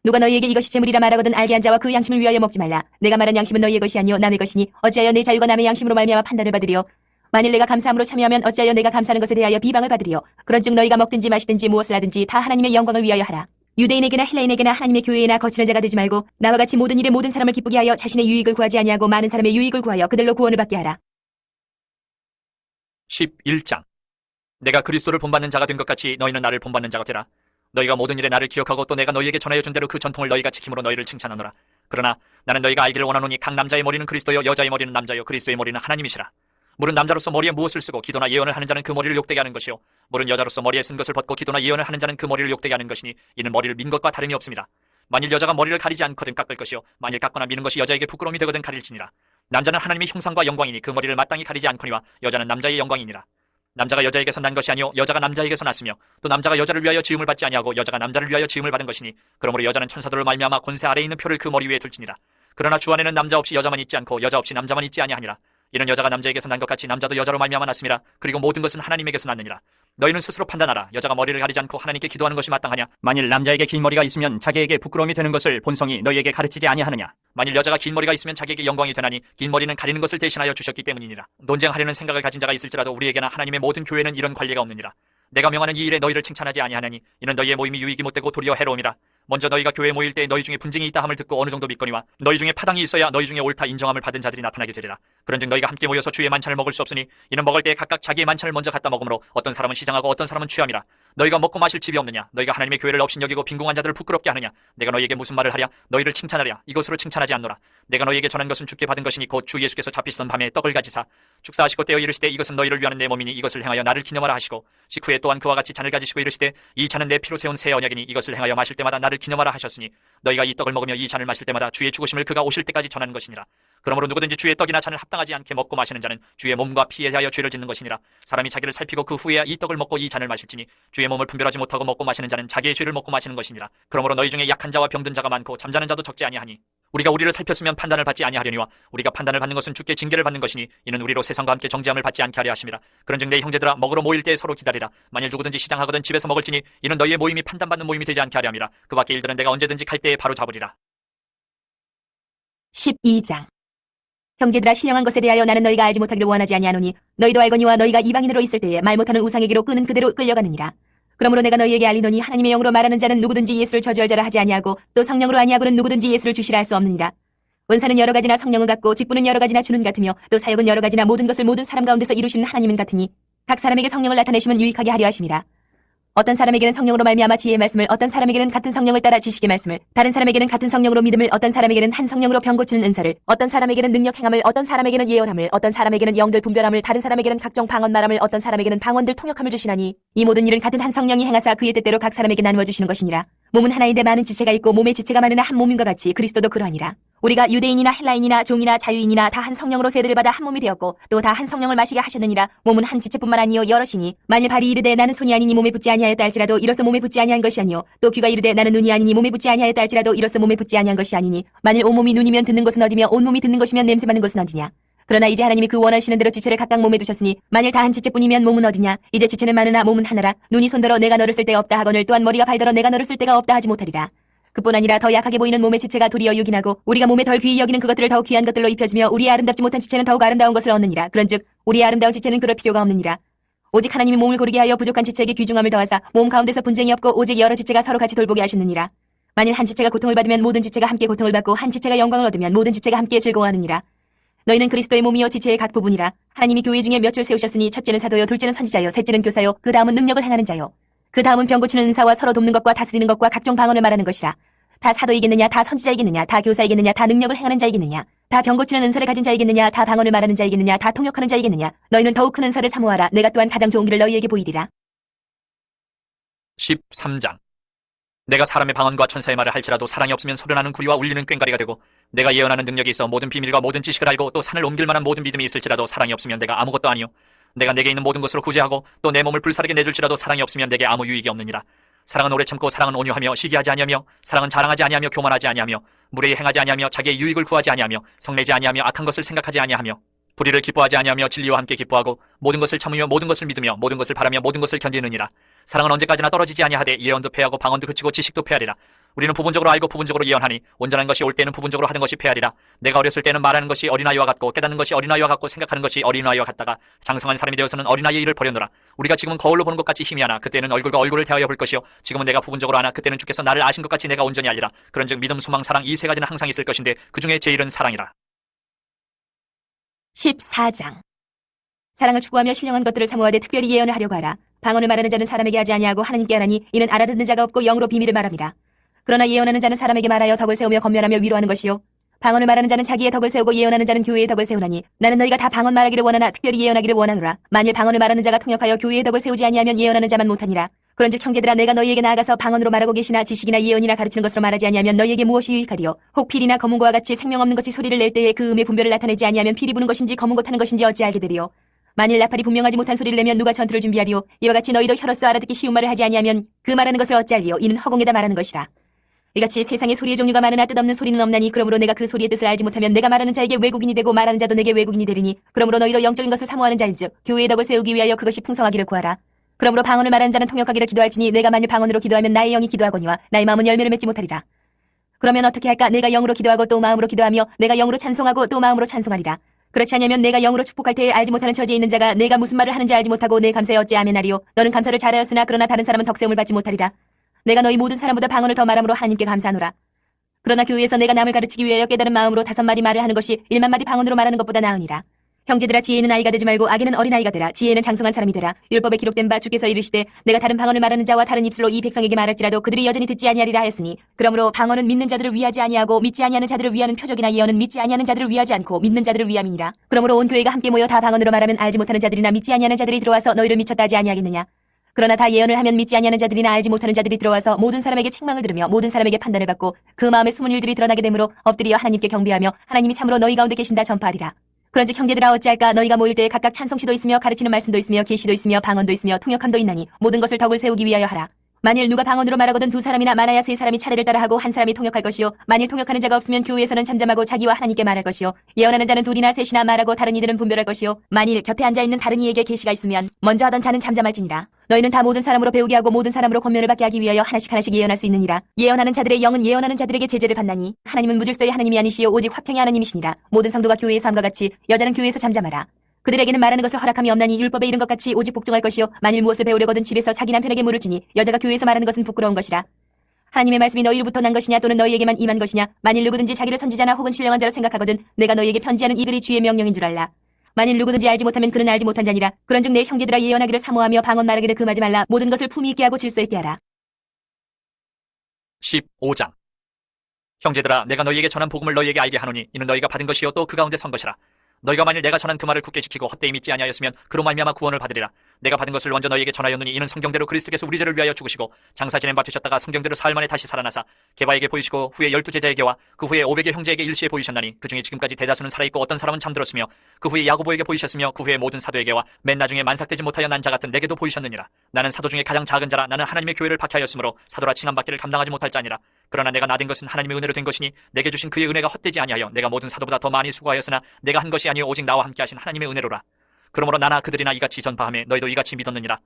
누가 너희에게 이것이 재물이라 말하거든 알게 한 자와 그 양심을 위하여 먹지 말라. 내가 말한 양심은 너희의 것이 아니요 남의 것이니 어찌하여 내 자유가 남의 양심으로 말미암아 판단을 받으리요. 만일 내가 감사함으로 참여하면 어찌하여 내가 감사하는 것에 대하여 비방을 받으리요. 그런즉 너희가 먹든지 마시든지 무엇을 하든지 다 하나님의 영광을 위하여 하라. 유대인에게나 헬라인에게나 하나님의 교회에나 거치는 자가 되지 말고 나와 같이 모든 일에 모든 사람을 기쁘게 하여 자신의 유익을 구하지 아니하고 많은 사람의 유익을 구하여 그들로 구원을 받게 하라. 11장. 내가 그리스도를 본받는 자가 된 것 같이 너희는 나를 본받는 자가 되라. 너희가 모든 일에 나를 기억하고 또 내가 너희에게 전하여 준 대로 그 전통을 너희가 지킴으로 너희를 칭찬하노라. 그러나 나는 너희가 알기를 원하노니 각 남자의 머리는 그리스도요 여자의 머리는 남자요 그리스도의 머리는 하나님이시라. 물은 남자로서 머리에 무엇을 쓰고 기도나 예언을 하는 자는 그 머리를 욕되게 하는 것이요 물은 여자로서 머리에 쓴 것을 벗고 기도나 예언을 하는 자는 그 머리를 욕되게 하는 것이니 이는 머리를 민 것과 다름이 없습니다. 만일 여자가 머리를 가리지 않거든 깎을 것이요 만일 깎거나 미는 것이 여자에게 부끄러움이 되거든 가릴지니라. 남자는 하나님의 형상과 영광이니 그 머리를 마땅히 가리지 않거니와 여자는 남자의 영광이니라. 남자가 여자에게서 난 것이 아니요 여자가 남자에게서 났으며 또 남자가 여자를 위하여 지음을 받지 아니하고 여자가 남자를 위하여 지음을 받은 것이니 그러므로 여자는 천사들을 말미암아 권세 아래에 있는 표를 그 머리 위에 둘지니라. 그러나 주 안에는 남자 없이 여자만 있지 않고 여자 없이 남자만 있지 아니하니라. 이는 여자가 남자에게서 난 것 같이 남자도 여자로 말미암아 났음이라. 그리고 모든 것은 하나님에게서 났느니라. 너희는 스스로 판단하라. 여자가 머리를 가리지 않고 하나님께 기도하는 것이 마땅하냐. 만일 남자에게 긴 머리가 있으면 자기에게 부끄러움이 되는 것을 본성이 너희에게 가르치지 아니하느냐. 만일 여자가 긴 머리가 있으면 자기에게 영광이 되나니 긴 머리는 가리는 것을 대신하여 주셨기 때문이니라. 논쟁하려는 생각을 가진 자가 있을지라도 우리에게나 하나님의 모든 교회는 이런 관례가 없느니라. 내가 명하는 이 일에 너희를 칭찬하지 아니하나니 이는 너희의 모임이 유익이 못되고 도리어 해로움이라. 먼저 너희가 교회에 모일 때 너희 중에 분쟁이 있다 함을 듣고 어느 정도 믿거니와 너희 중에 파당이 있어야 너희 중에 옳다 인정함을 받은 자들이 나타나게 되리라. 그런즉 너희가 함께 모여서 주의 만찬을 먹을 수 없으니 이는 먹을 때 각각 자기의 만찬을 먼저 갖다 먹으므로 어떤 사람은 시장하고 어떤 사람은 취함이라. 너희가 먹고 마실 집이 없느냐. 너희가 하나님의 교회를 업신여기고 빈궁한 자들을 부끄럽게 하느냐. 내가 너희에게 무슨 말을 하랴. 너희를 칭찬하랴. 이것으로 칭찬하지 않노라. 내가 너희에게 전한 것은 주께 받은 것이니 곧 주 예수께서 잡히시던 밤에 떡을 가지사 축사하시고 떼어 이르시되 이것은 너희를 위하는 내 몸이니 이것을 행하여 나를 기념하라 하시고 식후에 또한 그와 같이 잔을 가지시고 이르시되 이 잔은 내 피로 세운 새 언약이니 이것을 행하여 마실 때마다 나를 기념하라 하셨으니 너희가 이 떡을 먹으며 이 잔을 마실 때마다 주의 죽으심을 그가 오실 때까지 전하는 것이니라. 그러므로 누구든지 주의 떡이나 잔을 합당하지 않게 먹고 마시는 자는 주의 몸과 피에 대하여 죄를 짓는 것이니라. 사람이 자기를 살피고 그 후에야 이 떡을 먹고 이 잔을 마실지니 주의 몸을 분별하지 못하고 먹고 마시는 자는 자기의 죄를 먹고 마시는 것이니라. 그러므로 너희 중에 약한 자와 병든 자가 많고 잠자는 자도 적지 아니하니 우리가 우리를 살폈으면 판단을 받지 아니하려니와 우리가 판단을 받는 것은 주께 징계를 받는 것이니 이는 우리로 세상과 함께 정죄함을 받지 않게 하려 하심이라. 그런즉 내 형제들아 먹으러 모일 때 서로 기다리라. 만일 누구든지 시장하거든 집에서 먹을지니 이는 너희의 모임이 판단받는 모임이 되지 않게 하려 함이라. 그 밖의 일들은 내가 언제든지 갈 때에 바로 잡으리라. 12장. 형제들아 신령한 것에 대하여 나는 너희가 알지 못하기를 원하지 아니하노니 너희도 알거니와 너희가 이방인으로 있을 때에 말 못하는 우상에게로 끄는 그대로 끌려가느니라. 그러므로 내가 너희에게 알리노니 하나님의 영으로 말하는 자는 누구든지 예수를 저주할 자라 하지 아니하고 또 성령으로 아니하고는 누구든지 예수를 주시라 할 수 없느니라. 은사는 여러 가지나 성령은 같고 직분은 여러 가지나 주는 같으며 또 사역은 여러 가지나 모든 것을 모든 사람 가운데서 이루시는 하나님은 같으니 각 사람에게 성령을 나타내심은 유익하게 하려 하심이라. 어떤 사람에게는 성령으로 말미암아 지혜의 말씀을, 어떤 사람에게는 같은 성령을 따라 지식의 말씀을, 다른 사람에게는 같은 성령으로 믿음을, 어떤 사람에게는 한 성령으로 병 고치는 은사를, 어떤 사람에게는 능력 행함을, 어떤 사람에게는 예언함을, 어떤 사람에게는 영들 분별함을, 다른 사람에게는 각종 방언 말함을, 어떤 사람에게는 방언들 통역함을 주시나니 이 모든 일은 같은 한 성령이 행하사 그의 뜻대로 각 사람에게 나누어 주시는 것이니라. 몸은 하나인데 많은 지체가 있고 몸의 지체가 많으나 한 몸인과 같이 그리스도도 그러하니라. 우리가 유대인이나 헬라인이나 종이나 자유인이나 다 한 성령으로 세례를 받아 한 몸이 되었고 또 다 한 성령을 마시게 하셨느니라. 몸은 한 지체뿐만 아니요 여럿이니 만일 발이 이르되 나는 손이 아니니 몸에 붙지 아니하였다 할지라도 이로써 몸에 붙지 아니한 것이 아니요 또 귀가 이르되 나는 눈이 아니니 몸에 붙지 아니하였다 할지라도 이로써 몸에 붙지 아니한 것이 아니니 만일 온몸이 눈이면 듣는 것은 어디며 온몸이 듣는 것이면 냄새 맡는 것은 어디냐. 그러나 이제 하나님이 그 원하시는 대로 지체를 각각 몸에 두셨으니 만일 다 한 지체뿐이면 몸은 어디냐. 이제 지체는 많으나 몸은 하나라. 눈이 손더러 내가 너를 쓸 데가 없다 하거늘 또한 머리가 발더러 내가 너를 쓸 데가 없다 하지 못하리라. 그뿐 아니라 더 약하게 보이는 몸의 지체가 도리어 유긴하고 우리가 몸에 덜 귀히 여기는 그것들을 더욱 귀한 것들로 입혀주며 우리의 아름답지 못한 지체는 더욱 아름다운 것을 얻느니라. 그런즉 우리의 아름다운 지체는 그럴 필요가 없느니라. 오직 하나님이 몸을 고르게 하여 부족한 지체에게 귀중함을 더하사 몸 가운데서 분쟁이 없고 오직 여러 지체가 서로 같이 돌보게 하셨느니라. 만일 한 지체가 고통을 받으면 모든 지체가 함께 고통을 받고 한 지체가 영광을 얻으면 모든 지체가 함께 즐거워하느니라. 너희는 그리스도의 몸이요 지체의 각 부분이라. 하나님이 교회 중에 몇을 세우셨으니 첫째는 사도요 둘째는 선지자요 셋째는 교사요 그 다음은 능력을 행하는 자요 그 다음은 병 고치는 은사와 서로 돕는 것과 다스리는 것과 각종 방언을 말하는 것이라. 다 사도이겠느냐 다 선지자이겠느냐 다 교사이겠느냐 다 능력을 행하는 자이겠느냐 다 병 고치는 은사를 가진 자이겠느냐 다 방언을 말하는 자이겠느냐 다 통역하는 자이겠느냐. 너희는 더욱 큰 은사를 사모하라. 내가 또한 가장 좋은 길을 너희에게 보이리라. 13장. 내가 사람의 방언과 천사의 말을 할지라도 사랑이 없으면 소리나는 구리와 울리는 꽹과리가 되고, 내가 예언하는 능력이 있어 모든 비밀과 모든 지식을 알고 또 산을 옮길 만한 모든 믿음이 있을지라도 사랑이 없으면 내가 아무것도 아니요 내가 내게 있는 모든 것으로 구제하고 또 내 몸을 불사르게 내줄지라도 사랑이 없으면 내게 아무 유익이 없느니라. 사랑은 오래 참고 사랑은 온유하며 시기하지 아니하며 사랑은 자랑하지 아니하며 교만하지 아니하며 무례히 행하지 아니하며 자기의 유익을 구하지 아니하며 성내지 아니하며 악한 것을 생각하지 아니하며 불의를 기뻐하지 아니하며 진리와 함께 기뻐하고 모든 것을 참으며 모든 것을 믿으며 모든 것을 바라며 모든 것을 견디느니라. 사랑은 언제까지나 떨어지지 아니하되 예언도 패하고 방언도 그치고 지식도 패하리라. 우리는 부분적으로 알고 부분적으로 예언하니 온전한 것이 올 때는 부분적으로 하는 것이 패하리라. 내가 어렸을 때는 말하는 것이 어린아이와 같고 깨닫는 것이 어린아이와 같고 생각하는 것이 어린아이와 같다가 장성한 사람이 되어서는 어린아이의 일을 버려노라. 우리가 지금은 거울로 보는 것 같이 희미하나 그때는 얼굴과 얼굴을 대하여 볼 것이요 지금은 내가 부분적으로 하나 그때는 주께서 나를 아신 것 같이 내가 온전히 알리라. 그런즉 믿음 소망 사랑 이 세 가지는 항상 있을 것인데 그 중에 제일은 사랑이라. 14장. 사랑을 추구하며 신령한 것들을 사모하되 특별히 예언을 하려고 하라. 방언을 말하는 자는 사람에게 하지 아니하고 하나님께 하나니 이는 알아듣는 자가 없고 영으로 비밀을 말합니다. 그러나 예언하는 자는 사람에게 말하여 덕을 세우며 건면하며 위로하는 것이요 방언을 말하는 자는 자기의 덕을 세우고 예언하는 자는 교회의 덕을 세우나니 나는 너희가 다 방언 말하기를 원하나 특별히 예언하기를 원하노라. 만일 방언을 말하는 자가 통역하여 교회의 덕을 세우지 아니하면 예언하는 자만 못하니라. 그런즉 형제들아 내가 너희에게 나아가서 방언으로 말하고 계시나 지식이나 예언이나 가르치는 것으로 말하지 아니하면 너희에게 무엇이 유익하리요. 혹 필이나 검은고와 같이 생명 없는 것이 소리를 낼 때에 그 음의 분별을 나타내지 아니하면 필이 부는 것인지 검은고 타는 것인지 어찌 알게 되리요. 만일 나팔이 분명하지 못한 소리를 내면 누가 전투를 준비하리요. 이와 같이 너희도 혀로써 알아듣기 쉬운 말을 하지 아니하면 그 말하는 것을 어찌 알리요. 이는 허공에다 말하는 것이라. 이같이 세상에 소리의 종류가 많으나 뜻없는 소리는 없나니 그러므로 내가 그 소리의 뜻을 알지 못하면 내가 말하는 자에게 외국인이 되고 말하는 자도 내게 외국인이 되리니 그러므로 너희도 영적인 것을 사모하는 자인즉 교회의 덕을 세우기 위하여 그것이 풍성하기를 구하라. 그러므로 방언을 말하는 자는 통역하기를 기도할지니 내가 만일 방언으로 기도하면 나의 영이 기도하거니와 나의 마음은 열매를 맺지 못하리라. 그러면 어떻게 할까? 내가 영으로 기도하고 또 마음으로 기도하며 내가 영으로 찬송하고 또 마음으로 찬송하리라. 그렇지 않으면 내가 영으로 축복할 때에 알지 못하는 처지에 있는 자가 내가 무슨 말을 하는지 알지 못하고 내 감사에 어찌 아멘하리요. 너는 감사를 잘하였으나 그러나 다른 사람은 덕세움을 받지 못하리라. 내가 너희 모든 사람보다 방언을 더 말함으로 하나님께 감사하노라. 그러나 교회에서 내가 남을 가르치기 위하여 깨달은 마음으로 5마디 말을 하는 것이 1만 마디 방언으로 말하는 것보다 나으니라. 형제들아 지혜는 아이가 되지 말고 악에는 어린아이가 되라. 지혜는 장성한 사람이 되라. 율법에 기록된 바 주께서 이르시되 내가 다른 방언을 말하는 자와 다른 입술로 이 백성에게 말할지라도 그들이 여전히 듣지 아니하리라 하였으니 그러므로 방언은 믿는 자들을 위하지 아니하고 믿지 아니하는 자들을 위하는 표적이나 예언은 믿지 아니하는 자들을 위하지 않고 믿는 자들을 위함이니라. 그러므로 온 교회가 함께 모여 다 방언으로 말하면 알지 못하는 자들이나 믿지 아니하는 자들이 들어와서 너희를 미쳤다 하지 아니하겠느냐. 그러나 다 예언을 하면 믿지 아니하는 자들이나 알지 못하는 자들이 들어와서 모든 사람에게 책망을 들으며 모든 사람에게 판단을 받고 그 마음에 숨은 일들이 드러나게 되므로 엎드려 하나님께 경배하며 하나님이 참으로 너희 가운데 계신다 전파하리라. 그런즉 형제들아 어찌할까? 너희가 모일 때에 각각 찬송시도 있으며 가르치는 말씀도 있으며 계시도 있으며 방언도 있으며 통역함도 있나니 모든 것을 덕을 세우기 위하여 하라. 만일 누가 방언으로 말하거든 2사람이나 많아야 3사람이 차례를 따라 하고 한 사람이 통역할 것이요 만일 통역하는 자가 없으면 교회에서는 잠잠하고 자기와 하나님께 말할 것이요 예언하는 자는 2이나 3이나 말하고 다른 이들은 분별할 것이요 만일 곁에 앉아있는 다른 이에게 계시가 있으면 먼저 하던 자는 잠잠할지니라. 너희는 다 모든 사람으로 배우게 하고 모든 사람으로 권면을 받게 하기 위하여 하나씩 하나씩 예언할 수 있느니라. 예언하는 자들의 영은 예언하는 자들에게 제재를 받나니 하나님은 무질서의 하나님이 아니시요 오직 화평의 하나님이시니라. 모든 성도가 교회에서 함과 같이 여자는 교회에서 잠잠하라. 그들에게는 말하는 것을 허락함이 없나니 율법에 이른 것 같이 오직 복종할 것이요 만일 무엇을 배우려거든 집에서 자기 남편에게 물을 지니 여자가 교회에서 말하는 것은 부끄러운 것이라. 하나님의 말씀이 너희로부터 난 것이냐 또는 너희에게만 임한 것이냐. 만일 누구든지 자기를 선지자나 혹은 신령한 자로 생각하거든 내가 너희에게 편지하는 이 글이 주의 명령인 줄 알라. 만일 누구든지 알지 못하면 그는 알지 못한 자니라. 그런즉 내 형제들아 예언하기를 사모하며 방언 말하기를 금하지 말라. 모든 것을 품위 있게 하고 질서 있게 하라. 15장. 형제들아 내가 너희에게 전한 복음을 너희에게 알게 하노니 이는 너희가 받은 것이요 또 그 가운데 선 것이라. 너희가 만일 내가 전한 그 말을 굳게 지키고 헛되이 믿지 아니하였으면 그로 말미암아 구원을 받으리라. 내가 받은 것을 먼저 너희에게 전하였느니 이는 성경대로 그리스도께서 우리 죄를 위하여 죽으시고 장사 지낸 바 되셨다가 성경대로 사흘 만에 다시 살아나사 게바에게 보이시고 후에 12제자에게와 그 후에 500의 형제에게 일시에 보이셨나니 그 중에 지금까지 대다수는 살아있고 어떤 사람은 잠들었으며 그 후에 야고보에게 보이셨으며 그 후에 모든 사도에게와 맨 나중에 만삭되지 못하여 난 자 같은 내게도 보이셨느니라. 나는 사도 중에 가장 작은 자라. 나는 하나님의 교회를 박해하였으므로 사도라 칭함받기를 감당하지 못할 자니라. 그러나 내가 나된 것은 하나님의 은혜로 된 것이니 내게 주신 그의 은혜가 헛되지 아니하여 내가 모든 사도보다 더 많이 수고하였으나 내가 한 것이 아니요 오직 나와 함께 하신 하나님의 은혜로라. 그러므로 나나 그들이나 이같이 전파하며 너희도 이같이 믿었느니라.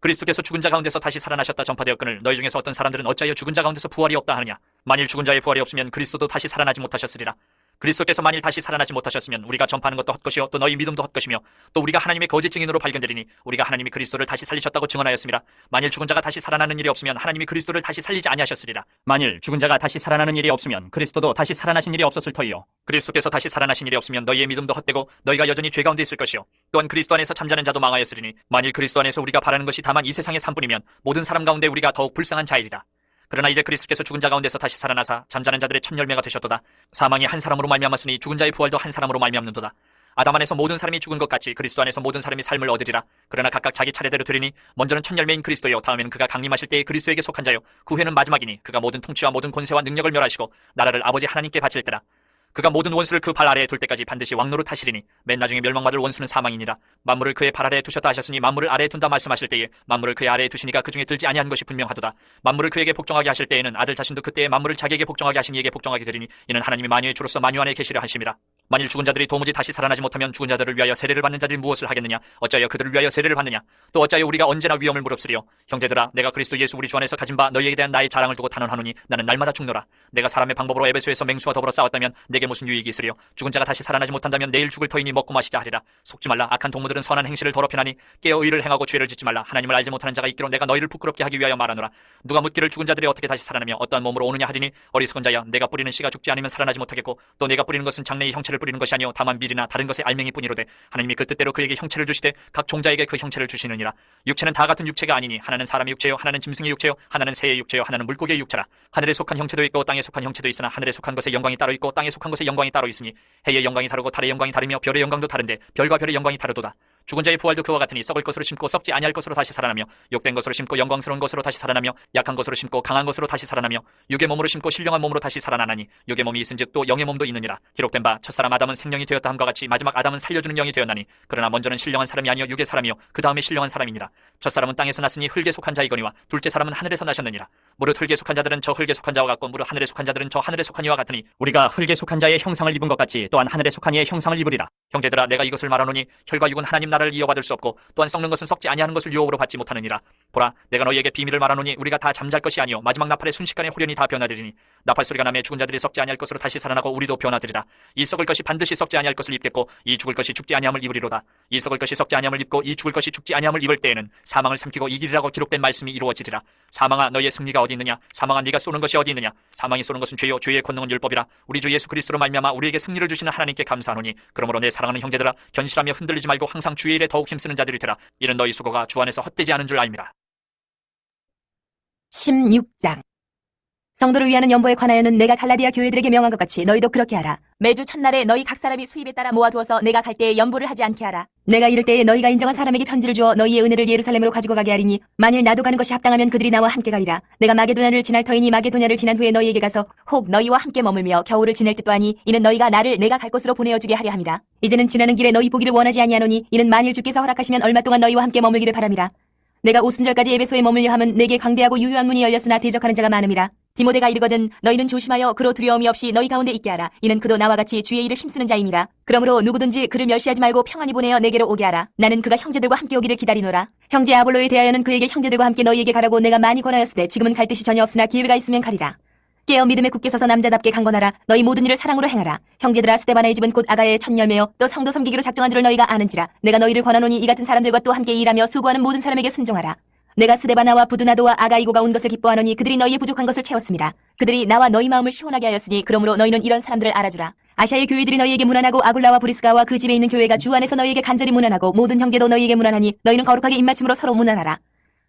그리스도께서 죽은 자 가운데서 다시 살아나셨다 전파되었거늘 너희 중에서 어떤 사람들은 어찌하여 죽은 자 가운데서 부활이 없다 하느냐. 만일 죽은 자의 부활이 없으면 그리스도도 다시 살아나지 못하셨으리라. 그리스도께서 만일 다시 살아나지 못하셨으면 우리가 전파하는 것도 헛것이요 또 너희 믿음도 헛것이며 또 우리가 하나님의 거짓 증인으로 발견되리니 우리가 하나님이 그리스도를 다시 살리셨다고 증언하였습니다. 만일 죽은 자가 다시 살아나는 일이 없으면 하나님이 그리스도를 다시 살리지 아니하셨으리라. 만일 죽은 자가 다시 살아나는 일이 없으면 그리스도도 다시 살아나신 일이 없었을 터이요 그리스도께서 다시 살아나신 일이 없으면 너희의 믿음도 헛되고 너희가 여전히 죄 가운데 있을 것이요 또한 그리스도 안에서 잠자는 자도 망하였으리니 만일 그리스도 안에서 우리가 바라는 것이 다만 이 세상의 삶뿐이면 모든 사람 가운데 우리가 더욱 불쌍한 자이리라. 그러나 이제 그리스도께서 죽은 자 가운데서 다시 살아나사 잠자는 자들의 첫 열매가 되셨도다. 사망이 한 사람으로 말미암았으니 죽은 자의 부활도 한 사람으로 말미암는도다. 아담 안에서 모든 사람이 죽은 것 같이 그리스도 안에서 모든 사람이 삶을 얻으리라. 그러나 각각 자기 차례대로 드리니 먼저는 첫 열매인 그리스도요, 다음에는 그가 강림하실 때에 그리스도에게 속한 자요, 그 후에는 마지막이니 그가 모든 통치와 모든 권세와 능력을 멸하시고 나라를 아버지 하나님께 바칠 때라. 그가 모든 원수를 그 발 아래에 둘 때까지 반드시 왕노릇 하시리니 맨 나중에 멸망받을 원수는 사망이니라. 만물을 그의 발 아래에 두셨다 하셨으니 만물을 아래에 둔다 말씀하실 때에 만물을 그의 아래에 두시니까 그 중에 들지 아니한 것이 분명하도다. 만물을 그에게 복종하게 하실 때에는 아들 자신도 그때에 만물을 자기에게 복종하게 하신 이에게 복종하게 되리니 이는 하나님이 만유의 주로서 만유 안에 계시려 하심이라. 만일 죽은 자들이 도무지 다시 살아나지 못하면 죽은 자들을 위하여 세례를 받는 자들이 무엇을 하겠느냐? 어찌하여 그들을 위하여 세례를 받느냐? 또 어찌하여 우리가 언제나 위험을 무릅쓰리요? 형제들아, 내가 그리스도 예수 우리 주 안에서 가진 바 너희에게 대한 나의 자랑을 두고 단언하노니 나는 날마다 죽노라. 내가 사람의 방법으로 에베소에서 맹수와 더불어 싸웠다면 내게 무슨 유익이 있으리요? 죽은 자가 다시 살아나지 못한다면 내일 죽을 터이니 먹고 마시자 하리라. 속지 말라. 악한 동무들은 선한 행실을 더럽히나니 깨어 의를 행하고 죄를 짓지 말라. 하나님을 알지 못하는 자가 있기로 내가 너희를 부끄럽게 하기 위하여 말하노라. 누가 묻기를 죽은 자들이 어떻게 다시 살아나며 어떠한 몸으로 오느냐 하리니 어리석은 자여, 내가 뿌리는 씨가 죽지 않으면 살아나지 못하겠고 또 내가 뿌리는 것은 장래의 형체를 뿌리는 것이 아니요 다만 밀이나 다른 것의 알맹이뿐이로되 하나님이 그 뜻대로 그에게 형체를 주시되 각 종자에게 그 형체를 주시느니라. 육체는 다 같은 육체가 아니니 하나는 사람의 육체요, 하나는 짐승의 육체요, 하나는 새의 육체요, 하나는 물고기의 육체라. 하늘에 속한 형체도 있고 땅에 속한 형체도 있으나 하늘에 속한 것의 영광이 따로 있고 땅에 속한 것의 영광이 따로 있으니 해의 영광이 다르고 달의 영광이 다르며 별의 영광도 다른데 별과 별의 영광이 다르도다. 죽은 자의 부활도 그와 같으니 썩을 것으로 심고 썩지 아니할 것으로 다시 살아나며 욕된 것으로 심고 영광스러운 것으로 다시 살아나며 약한 것으로 심고 강한 것으로 다시 살아나며 육의 몸으로 심고 신령한 몸으로 다시 살아나나니 육의 몸이 있은즉 또 영의 몸도 있느니라. 기록된 바 첫사람 아담은 생명이 되었다 함과 같이 마지막 아담은 살려주는 영이 되었나니 그러나 먼저는 신령한 사람이 아니요 육의 사람이요 그 다음에 신령한 사람이니라. 첫사람은 땅에서 났으니 흙에 속한 자이거니와 둘째 사람은 하늘에서 나셨느니라. 무릇 흙에 속한 자들은 저 흙에 속한 자와 같고 무릇 하늘에 속한 자들은 저 하늘에 속한 이와 같으니 우리가 흙에 속한 자의 형상을 입은 것 같이 또한 하늘에 속한 이의 형상을 입으리라. 형제들아, 내가 이것을 말하노니 혈과 육은 하나님 나라를 이어받을 수 없고 또한 썩는 것은 썩지 아니하는 것을 유업으로 받지 못하느니라. 보라, 내가 너희에게 비밀을 말하노니 우리가 다 잠잘 것이 아니요 마지막 나팔의 순식간에 후련히 다 변화되리니 나팔 소리가 나매 죽은 자들이 썩지 아니할 것으로 다시 살아나고 우리도 변화되리라. 이 썩을 것이 반드시 썩지 아니할 것을 입겠고 이 죽을 것이 죽지 아니함을 입으리로다. 이 썩을 것이 썩지 아니함을 입고 이 죽을 것이 죽지 아니함을 입을 때에는 사망을 삼키고 이기리라고 기록된 말씀이 이루어지리라. 사망아, 너희의 승리가 어디 있느냐? 사망아, 네가 쏘는 것이 어디 있느냐? 사망이 쏘는 것은 죄요 죄의 권능은 율법이라. 우리 주 예수 그리스도로 말미암아 우리에게 승리를 주시는 하나님께 감사하노니 그러므로 내 사랑하는 형제들아, 견실하며 흔들리지 말고 항상 주의 일에 더욱 힘쓰는 자들이 되라. 이는 너희 수고가 주 안에서 헛되지 않은 줄 알미라. 16장. 성도를 위하는 연보에 관하여는 내가 갈라디아 교회들에게 명한 것 같이 너희도 그렇게 하라. 매주 첫날에 너희 각 사람이 수입에 따라 모아두어서 내가 갈 때에 연보를 하지 않게 하라. 내가 이를 때에 너희가 인정한 사람에게 편지를 주어 너희의 은혜를 예루살렘으로 가지고 가게 하리니 만일 나도 가는 것이 합당하면 그들이 나와 함께 가리라. 내가 마게도냐를 지날 터이니 마게도냐를 지난 후에 너희에게 가서 혹 너희와 함께 머물며 겨울을 지낼 뜻도 하니 이는 너희가 나를 내가 갈 곳으로 보내어주게 하려 함이라. 이제는 지나는 길에 너희 보기를 원하지 아니하노니 이는 만일 주께서 허락하시면 얼마 동안 너희와 함께 머물기를 바람이라. 내가 오순절까지 에베소에 머물려 함은 내게 광대하고 유효한 문이 열렸으나 대적하는 자가 많음이라. 디모데가 이르거든 너희는 조심하여 그로 두려움이 없이 너희 가운데 있게 하라. 이는 그도 나와 같이 주의 일을 힘쓰는 자임이라. 그러므로 누구든지 그를 멸시하지 말고 평안히 보내어 내게로 오게 하라. 나는 그가 형제들과 함께 오기를 기다리노라. 형제 아볼로에 대하여는 그에게 형제들과 함께 너희에게 가라고 내가 많이 권하였으되 지금은 갈 뜻이 전혀 없으나 기회가 있으면 가리라. 깨어 믿음에 굳게 서서 남자답게 강건하라. 너희 모든 일을 사랑으로 행하라. 형제들아, 스데바나의 집은 곧 아가야의 첫 열매요 또 성도 섬기기로 작정한 줄을 너희가 아는지라. 내가 너희를 권하노니 이 같은 사람들과 또 함께 일하며 수고하는 모든 사람에게 순종하라. 내가 스데바나와 부두나도와 아가이고가 온 것을 기뻐하노니 그들이 너희의 부족한 것을 채웠습니다. 그들이 나와 너희 마음을 시원하게 하였으니 그러므로 너희는 이런 사람들을 알아주라. 아시아의 교회들이 너희에게 문안하고 아굴라와 브리스가와 그 집에 있는 교회가 주 안에서 너희에게 간절히 문안하고 모든 형제도 너희에게 문안하니 너희는 거룩하게 입맞춤으로 서로 문안하라.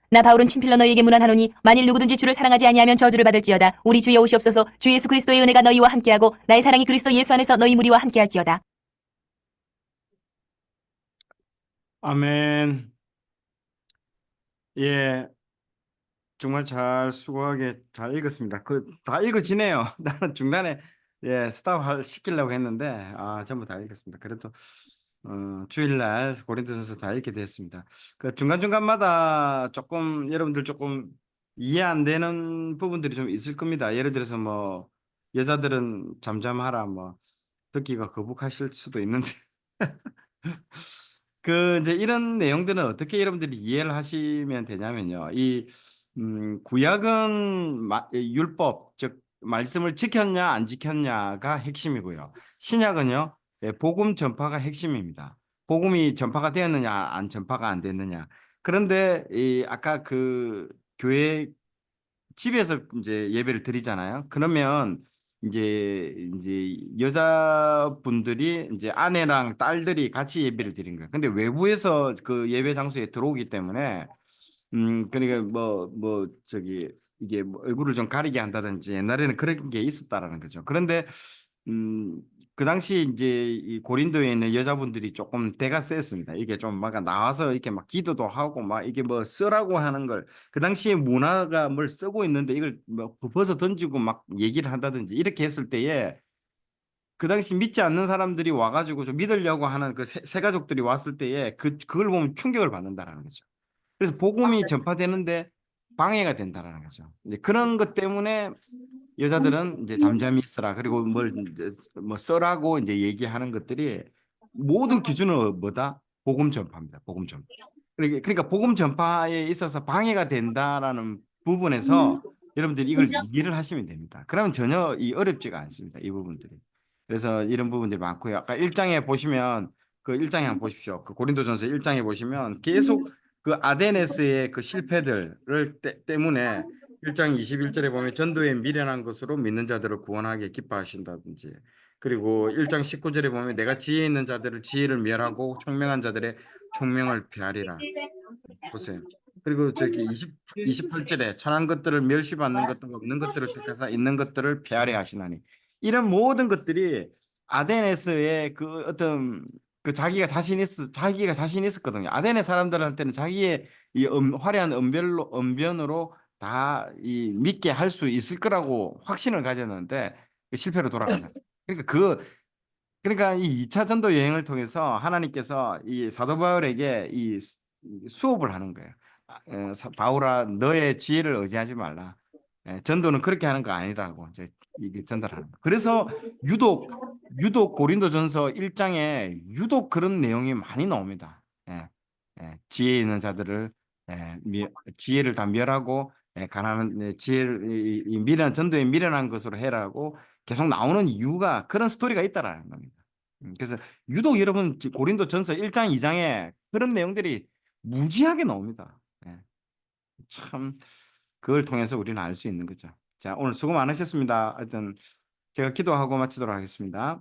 나 바울은 친필로 너희에게 문안하노니 만일 누구든지 주를 사랑하지 아니하면 저주를 받을지어다. 우리 주여 오시옵소서. 주 예수 그리스도의 은혜가 너희와 함께하고 나의 사랑이 그리스도 예수 안에서 너희 무리와 함께할지어다. 아멘. 예, 정말 잘 수고하게 잘 읽었습니다. 그 다 읽어지네요. 나는 중간에 스탑 시키려고 했는데 전부 다 읽었습니다. 그래도 주일날 고린도전서 다 읽게 됐습니다. 그 중간중간마다 조금 여러분들 조금 이해 안 되는 부분들이 좀 있을 겁니다. 예를 들어서 뭐 여자들은 잠잠하라 뭐 듣기가 거북하실 수도 있는데 그 이제 이런 내용들은 어떻게 여러분들이 이해를 하시면 되냐면요. 이 구약은 율법 즉 말씀을 지켰냐 안 지켰냐가 핵심이고요. 신약은요. 복음 전파가 핵심입니다. 복음이 전파가 되었느냐 안 전파가 안 됐느냐. 그런데 이 아까 그 교회 집에서 이제 예배를 드리잖아요. 그러면 이제 여자분들이 이제 아내랑 딸들이 같이 예배를 드린 거예요. 근데 외부에서 그 예배 장소에 들어오기 때문에 그러니까 뭐 저기 이게 뭐 얼굴을 좀 가리게 한다든지 옛날에는 그런 게 있었다라는 거죠. 그런데 음 그 당시 이제 이 고린도에 있는 여자분들이 조금 대가 셌습니다. 이게 좀 막 나와서 이렇게 막 기도도 하고 막 이게 뭐 쓰라고 하는 걸 그 당시에 문화가 뭘 쓰고 있는데 이걸 뭐 벗어 던지고 막 얘기를 한다든지 이렇게 했을 때에 그 당시 믿지 않는 사람들이 와가지고 좀 믿으려고 하는 그 새 가족들이 왔을 때에 그걸 보면 충격을 받는다라는 거죠. 그래서 복음이 전파되는데 방해가 된다라는 거죠. 이제 그런 것 때문에 여자들은 이제 잠잠히 있어라. 그리고 뭘 이제 뭐 써라고 이제 얘기하는 것들이 모든 기준은 뭐다? 복음 전파입니다. 복음 전파. 그러니까 복음 전파에 있어서 방해가 된다라는 부분에서 여러분들이 이걸 이해를 하시면 됩니다. 그러면 전혀 이 어렵지가 않습니다. 이 부분들이. 그래서 이런 부분들이 많고요. 아까 1장에 보시면 그 1장에 한번 보십시오. 그 고린도전서 1장에 보시면 계속 그 아데네스의 그 실패들을 때문에 1장 21절에 보면 전도에 미련한 것으로 믿는 자들을 구원하게 기뻐하신다든지 그리고 1장 19절에 보면 내가 지혜 있는 자들을 지혜를 멸하고 총명한 자들의 총명을 폐하리라. 보세요. 그리고 저기 28절에 천한 것들을 멸시받는 것도 없는 것들을 택하사 있는 것들을 폐하려 하시나니 이런 모든 것들이 아데네스의 그 어떤 그 자기가 자신 있었거든요. 아데네 사람들한테는 자기의 이 화려한 언변으로 다 이 믿게 할 수 있을 거라고 확신을 가졌는데 실패로 돌아가죠. 그러니까 그러니까 이 2차 전도 여행을 통해서 하나님께서 이 사도 바울에게 이 수업을 하는 거예요. 바울아, 너의 지혜를 의지하지 말라. 전도는 그렇게 하는 거 아니라고 이제 이게 전달하는 거. 그래서 유독 고린도전서 1장에 유독 그런 내용이 많이 나옵니다. 지혜 있는 자들을 지혜를 다 멸하고 가난한 지혜를 이 미련한 전도에 미련한 것으로 해라고 계속 나오는 이유가 그런 스토리가 있다라는 겁니다. 그래서 유독 여러분 고린도전서 1장, 2장에 그런 내용들이 무지하게 나옵니다. 참 그걸 통해서 우리는 알 수 있는 거죠. 자, 오늘 수고 많으셨습니다. 하여튼 제가 기도하고 마치도록 하겠습니다.